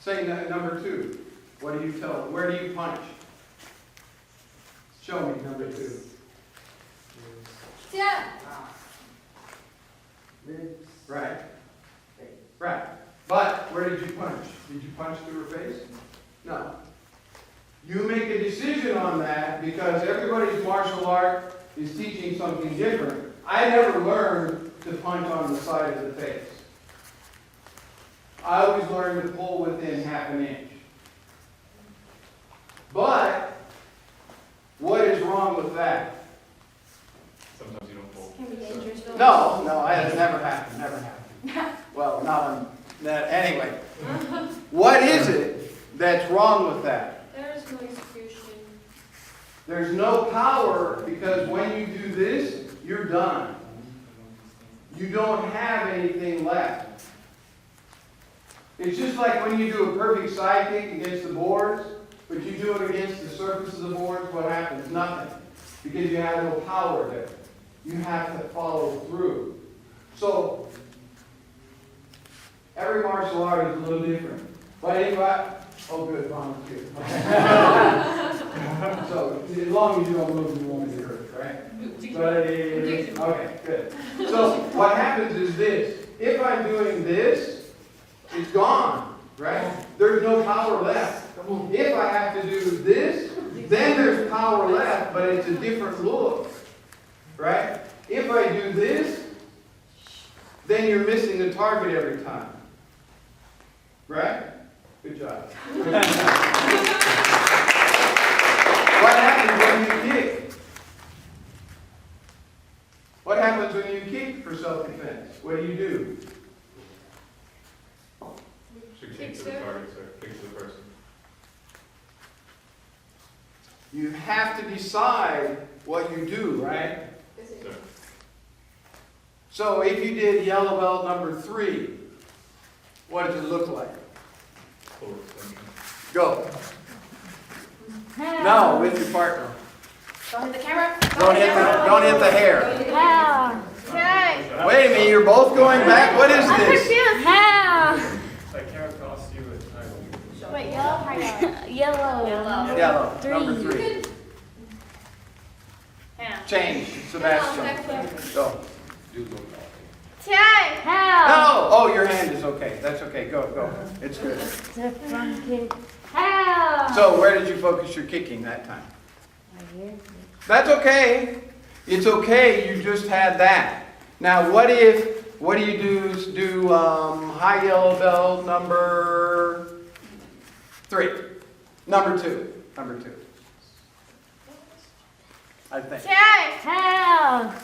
Say number 2. What do you tell them? Where do you punch? Show me number 2. Yeah. Right. Right. But where did you punch? Did you punch to her face? No. You make a decision on that because everybody's martial art is teaching something different. I never learned to punch on the side of the face. I always learned to pull within half an inch. But what is wrong with that? Sometimes you don't pull. Can be dangerous. Though. No, that has never happened. Never happened. Well, not on that. Anyway, what is it that's wrong with that? There's no execution. There's no power because when you do this, you're done. You don't have anything left. It's just like when you do a perfect side kick against the boards, but you do it against the surface of the boards, what happens? Nothing. Because you have no power there. You have to follow through. So, every martial art is a little different. But anyway, oh good, volunteer. So, as long as you don't move, you won't get hurt, right? But okay, good. So, what happens is this. If I'm doing this, it's gone, right? There's no power left. If I have to do this, then there's power left, but it's a different look, right? If I do this, then you're missing the target every time, right? Good job. What happens when you kick? What happens when you kick for self-defense? What do? Should kick to the target, sir. Kick to the person. You have to decide what you do, right? Sir. So if you did yellow belt number 3, what does it look like? Full extension. Go. No, with your partner. Don't hit the camera. Don't hit the hair. Okay. Wait a minute, you're both going back? What is this? I came across you at time. Wait, yellow, high Yellow. Yellow, number 3. Hand. Change, Sebastian. Go. How? No! Oh, your hand is okay. That's okay. Go. It's good. The front kick. How? So where did you focus your kicking that time? Right here. That's okay. It's okay, you just had that. Now what do you do high yellow belt number 3. Number 2. I think. How?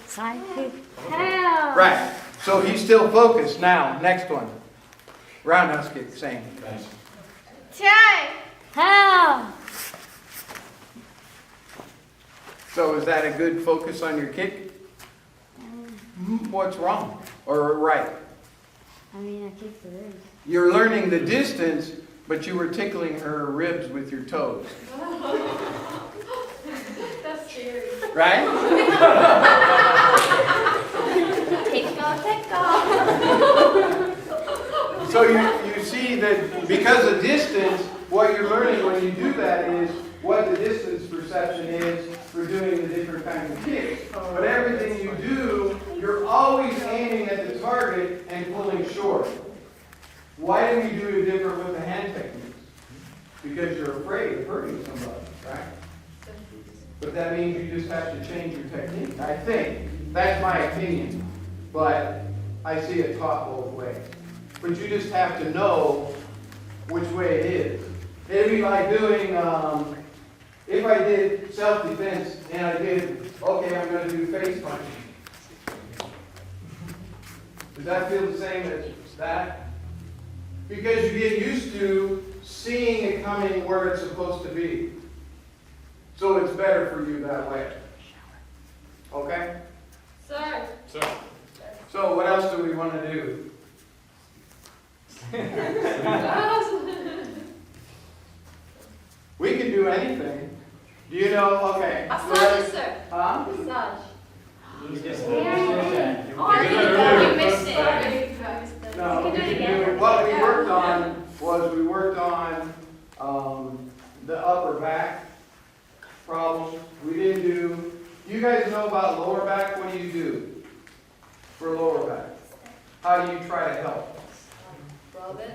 Side kick. How? Right. So he's still focused now. Next one. Roundhouse kick, same. How? So is that a good focus on your kick? What's wrong? Or right? I mean, I kicked the ribs. You're learning the distance, but you were tickling her ribs with your toes. That's scary. Right? Take off. So you see that because of distance, what you're learning when you do that is what the distance perception is for doing the different kinds of kicks. But everything you do, you're always aiming at the target and pulling short. Why do you do it different with the hand techniques? Because you're afraid of hurting somebody, right? But that means you just have to change your technique. I think. That's my opinion. But I see it taught both ways. But you just have to know which way it is. It'd be like doing, if I did self-defense and I did, okay, I'm going to do face punching. Does that feel the same as that? Because you get used to seeing it coming where it's supposed to be. So it's better for you that way. Okay? Sir. So what else do we want to do? We can do anything. Do you know, okay. Massage, sir. Huh? Massage. You just Oh, you missed it. No, We we can do it can do, again. what we worked on was we worked on the upper back problem. We didn't do, you guys know about lower back? What do you do for lower back? How do you try to help? Rub it.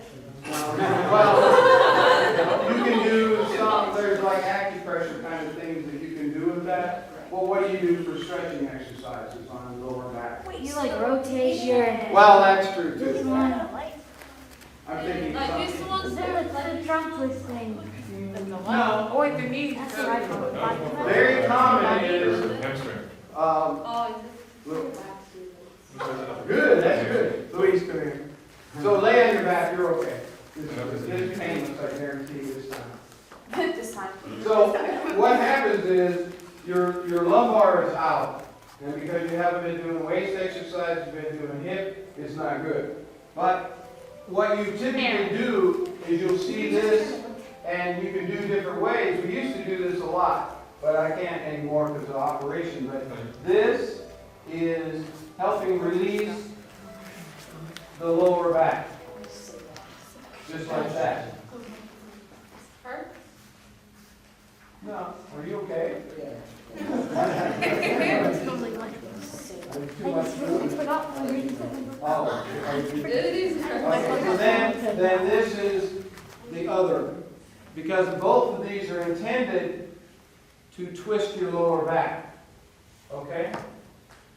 Well, you can do some, there's like acupressure kind of things that you can do with that. Well, what do you do for stretching exercises on the lower back? You like rotate your. Well, that's true This too. one. I'm thinking Like this something. one, Is sir. it like the trunk twisting? No, Or with the knee. That's what I call it. very common is, Hamstring. Oh, look, good, that's good. Louise, come here. So lay on your back, you're okay. This painless, I guarantee you this time. this time. So what happens is your lumbar is out. And because you haven't been doing waist exercise, you've been doing hip, it's not good. But what you typically do is you'll see this and you can do different ways. We used to do this a lot, but I can't anymore because of operation. But this is helping release the lower back. Just like that. Hurt? No, are you okay? I forgot my reason. Oh, are you- It is. okay, so then this is the other. Because both of these are intended to twist your lower back. Okay?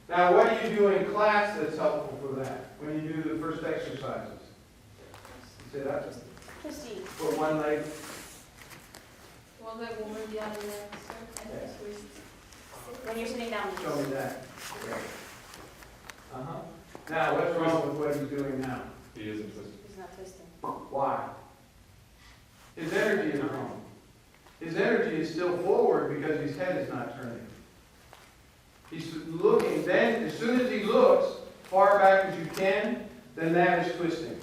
Now, what do you do in class that's helpful for that? When you do the first exercises? Sit up, Proceed. put one leg. One leg over the other leg, sir. And Yeah. twist. When you're sitting down. Show me that. Uh-huh. Now, what's wrong with what he's doing now? He isn't twisted. He's not twisting. Why? His energy is wrong. His energy is still forward because his head is not turning. He's looking, then as soon as he looks far back as you can, then that is twisting.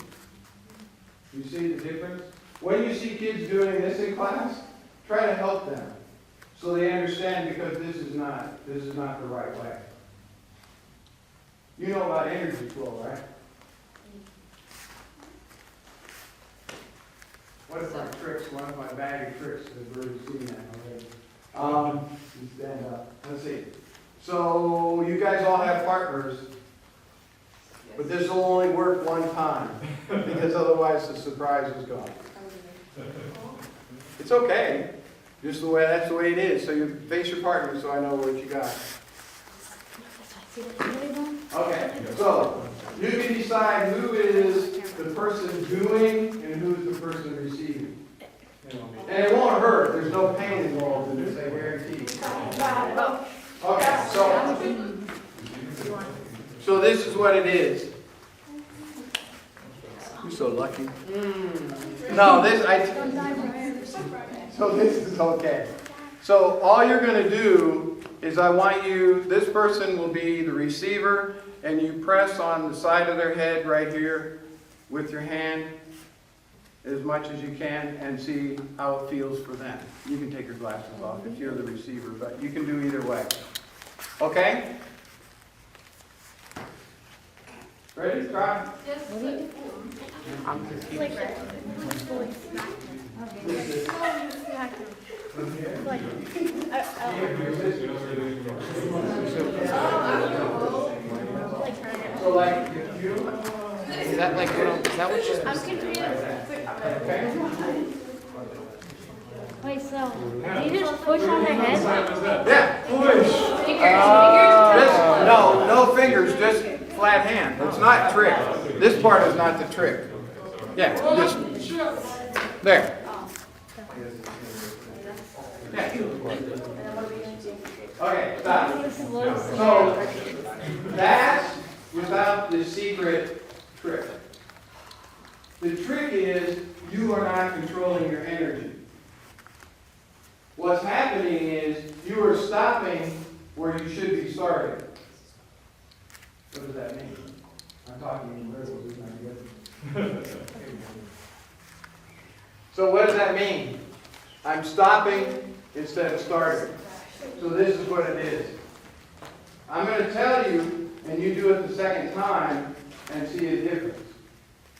You see the difference? When you see kids doing this in class, try to help them so they understand because this is not the right way. You know about energy flow, right? What if my tricks, one of my bag of tricks, has already seen that already. You stand up. Let's see. So you guys all have partners, but this will only work one time because otherwise the surprise is gone. It's okay. Just the way, that's the way it is. So you face your partner so I know what you got. Okay, so you can decide who is the person doing and who's the person receiving. And it won't hurt. There's no pain involved in this, I guarantee. Okay, so this is what it is. You're so lucky. No, so this is okay. So all you're going to do is I want you, this person will be the receiver, and you press on the side of their head right here with your hand as much as you can and see how it feels for them. You can take your glasses off if you're the receiver, but you can do either way. Okay? Ready? Try? Yes, sir. So like if you... Is that like is that what she's I'm confused. Okay. Wait, so do you just push on their head? Yeah, push. No fingers, just flat hand. It's not trick. This part is not the trick. Yeah, just There. Oh. Yeah. And then what are we gonna do? Okay, stop. So, that's without the secret trick. The trick is you are not controlling your energy. What's happening is you are stopping where you should be starting. What does that mean? I'm talking in riddles, isn't that good? So what does that mean? I'm stopping instead of starting. So this is what it is. I'm going to tell you, and you do it the second time and see a difference.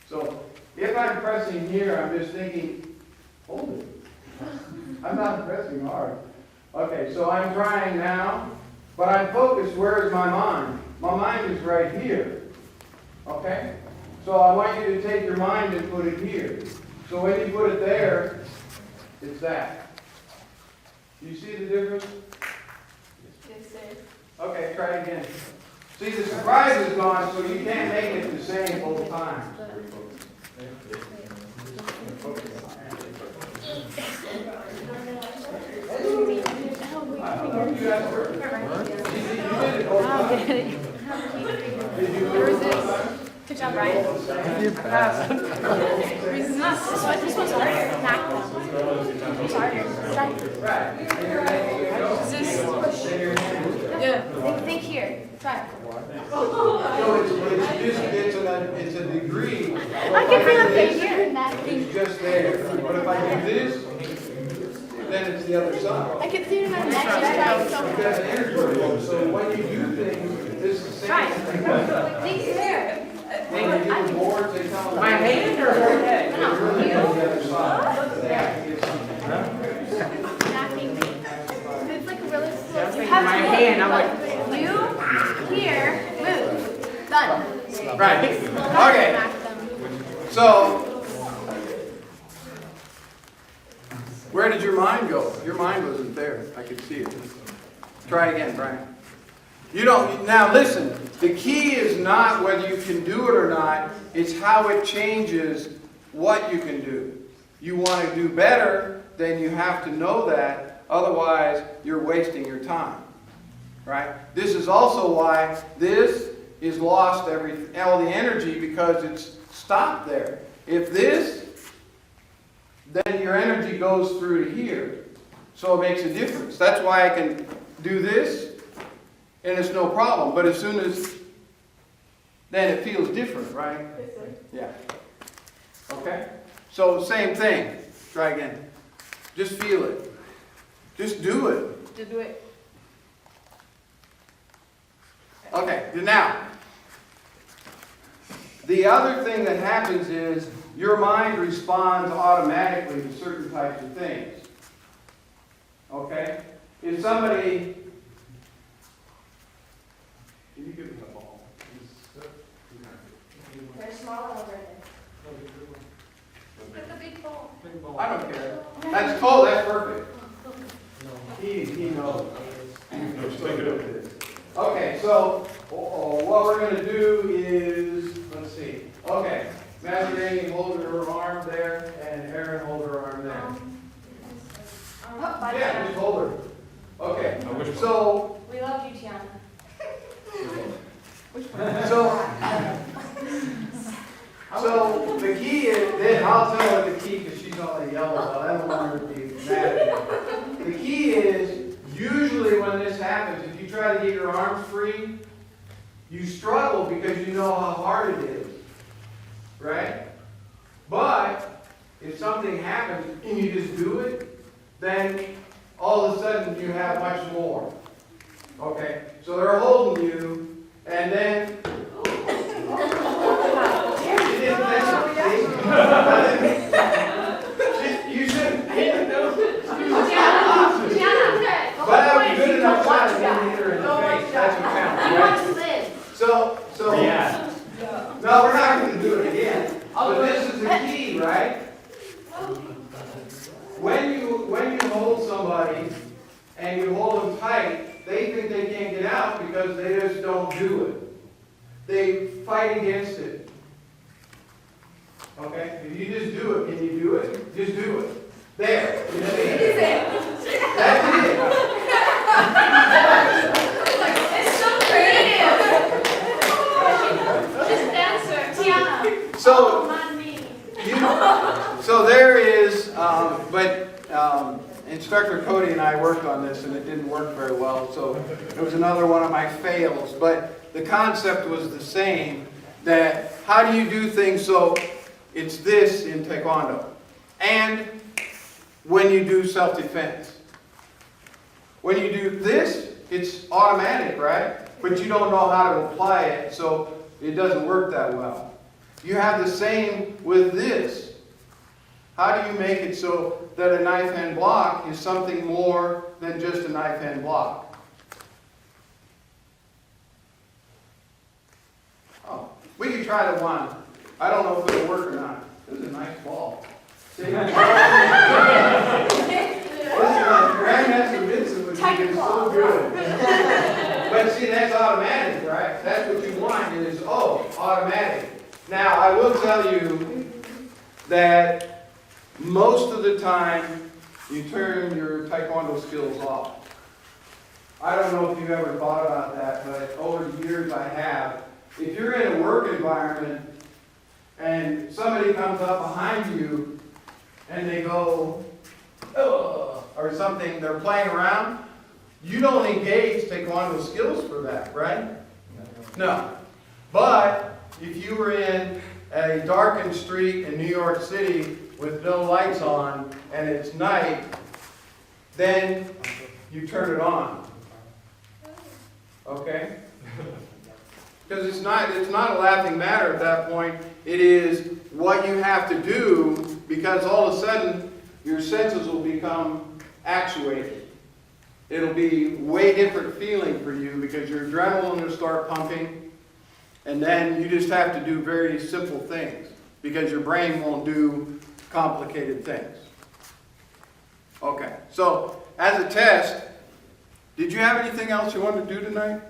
So if I'm pressing here, I'm just thinking, hold it. I'm not pressing hard. Okay, so I'm trying now, but I'm focused. Where is my mind? My mind is right here. Okay? So I want you to take your mind and put it here. So when you put it there, it's that. You see the difference? Yes, sir. Okay, try it again. See, the surprise is gone, so you can't make it the same both times. I don't know if you guys heard it. You did it both times. Did you lose it both times? Good job, Brian. This one's harder. It's harder. Right. Think here. Try. So it's a degree. I can feel it here. It's just there. But if I do this, then it's the other side. I can see it in my neck. Just try so Because energy. So when you do things, this is the same thing. think here. When you do boards, they tell them. My hand or her head? It's really on the other side. They have to get something. Knocking me. It's like a really slow. Just You like have my to hand, I'm like, you here move. Done. Right. Okay. Smack them. So, where did your mind go? Your mind wasn't there. I could see it. Try again, Brian. You don't, now listen, the key is not whether you can do it or not, it's how it changes what you can do. You want to do better, then you have to know that, otherwise you're wasting your time. Right? This is also why this is lost all the energy because it's stopped there. If this, then your energy goes through to here. So it makes a difference. That's why I can do this and it's no problem. But as soon as, then it feels different, right? Yeah. Okay? So same thing. Try again. Just feel it. Just do it. To do it. Okay, now, the other thing that happens is your mind responds automatically to certain types of things. Okay? If somebody... Can you give me a ball? There's smaller ones right there. Get the big ball. I don't care. That's cool, that's perfect. He knows. Okay, so what we're going to do is, let's see. Okay, Master Amy, hold her arm there, and Aaron, hold her arm there. Yeah, just hold her. Okay, so, We love you, Tiana. so the key is, then I'll tell her the key because she's only yellow, but I don't want her to be mad at me. The key is, usually when this happens, if you try to get your arms free, you struggle because you know how hard it is, right? But if something happens and you just do it, then all of a sudden you have much more. Okay, so they're holding you, and then you didn't you shouldn't. But that would be good enough shot to hit her in the face. That's what counts, right? So, Yeah. no, we're not going to do it again. But this is the key, right? When you hold somebody and you hold them tight, they think they can't get out because they just don't do it. They fight against it. Okay? If you just do it, can you do it? Just do it. There. You see? That's it. It's so creative. Just answer, Tiana. So, Not me. so there is, Instructor Cody and I worked on this and it didn't work very well, so it was another one of my fails. But the concept was the same, that how do you do things so it's this in Taekwondo. And when you do self-defense. When you do this, it's automatic, right? But you don't know how to apply it, so it doesn't work that well. You have the same with this. How do you make it so that a knife hand block is something more than just a knife hand block? Oh, we can try the one. I don't know if it'll work or not. This is a nice ball. See? This is like Grandmaster Vincent would be so good. But see, that's automatic, right? That's what you want is, automatic. Now, I will tell you that most of the time, you turn your Taekwondo skills off. I don't know if you've ever thought about that, but over the years I have. If you're in a work environment and somebody comes up behind you and they go, ugh, or something, they're playing around, you don't engage Taekwondo skills for that, right? No. But if you were in a darkened street in New York City with no lights on and it's night, then you turn it on. Okay? Because it's not a laughing matter at that point. It is what you have to do, because all of a sudden your senses will become actuated. It'll be way different feeling for you because your adrenaline will start pumping, and then you just have to do very simple things because your brain won't do complicated things. Okay, so as a test, did you have anything else you wanted to do tonight?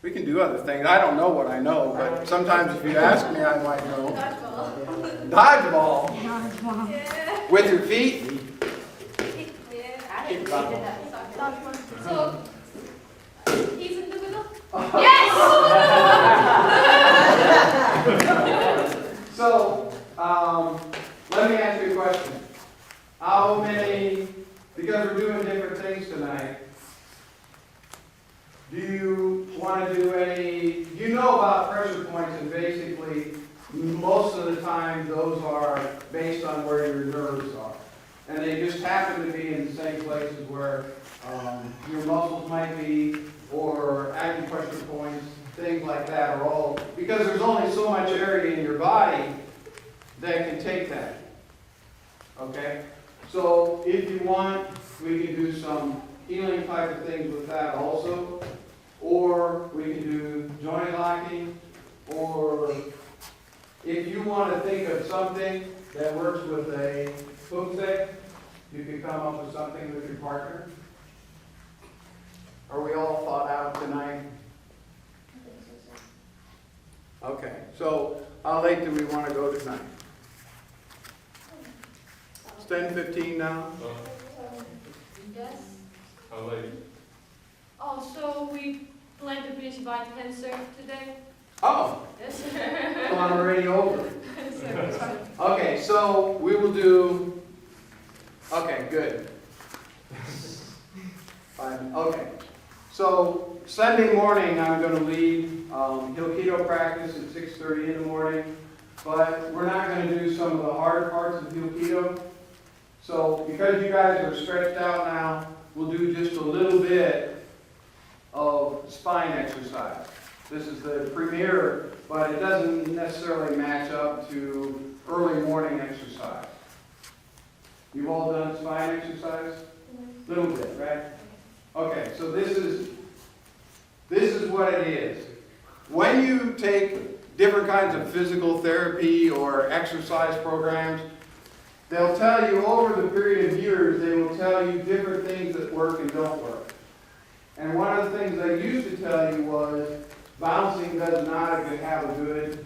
We can do other things. I don't know what I know, but sometimes if you ask me, I might know. Dodgeball. Dodgeball. Yeah. With your feet? Yeah, I didn't do that. So, he's in the middle? Yes! So, let me ask you a question. How many, because we're doing different things tonight, do you want to do any, you know about pressure points, and basically most of the time those are based on where your nerves are. And they just happen to be in the same places where your muscles might be, or acupressure points, things like that are all, because there's only so much area in your body that can take that. Okay? So if you want, we can do some healing type of things with that also. Or we can do joint locking, or if you want to think of something that works with a hook set, you can come up with something with your partner. Are we all thought out tonight? Okay, so how late do we want to go tonight? It's 10:15 now. Yes. How late? Oh, so we plan to finish by 10:30 today? Oh, Yes. so I'm already over. Okay, so we will do, okay, good. Fine, okay. So Sunday morning, I'm going to lead Hapkido practice at 6:30 in the morning, but we're not going to do some of the hard parts of Hapkido. So because you guys are stretched out now, we'll do just a little bit of spine exercise. This is the premier, but it doesn't necessarily match up to early morning exercise. You've all done spine exercise? A little bit, right? Okay, so this is what it is. When you take different kinds of physical therapy or exercise programs, they'll tell you over the period of years, they will tell you different things that work and don't work. And one of the things they used to tell you was bouncing does not have a good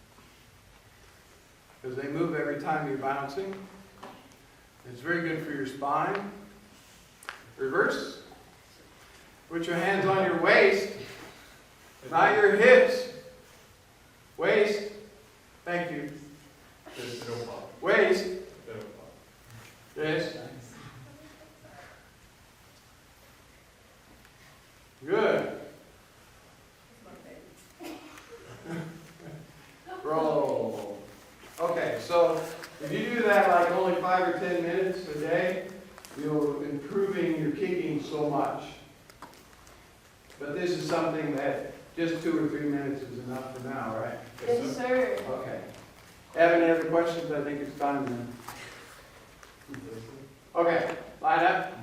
because they move every time you're bouncing. It's very good for your spine. Reverse. Put your hands on your waist, not your hips. Waist. Thank you. Waist. Yes. Good. Roll. Okay, so if you do that like only 5 or 10 minutes a day, you're improving your kicking so much. But this is something that just 2 or 3 minutes is enough for now, right? Yes, sir. Okay. Have any other questions? I think it's time then. Okay, line up.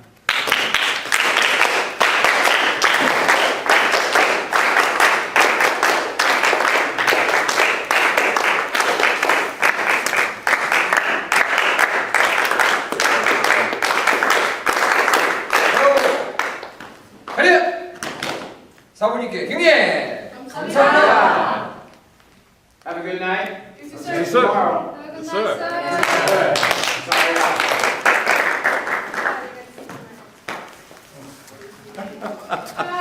사부님께 경례! 감사합니다. Have a good night. Yes, See sir. you tomorrow. Have a good Yes, night, sir. sir. Good. Sorry.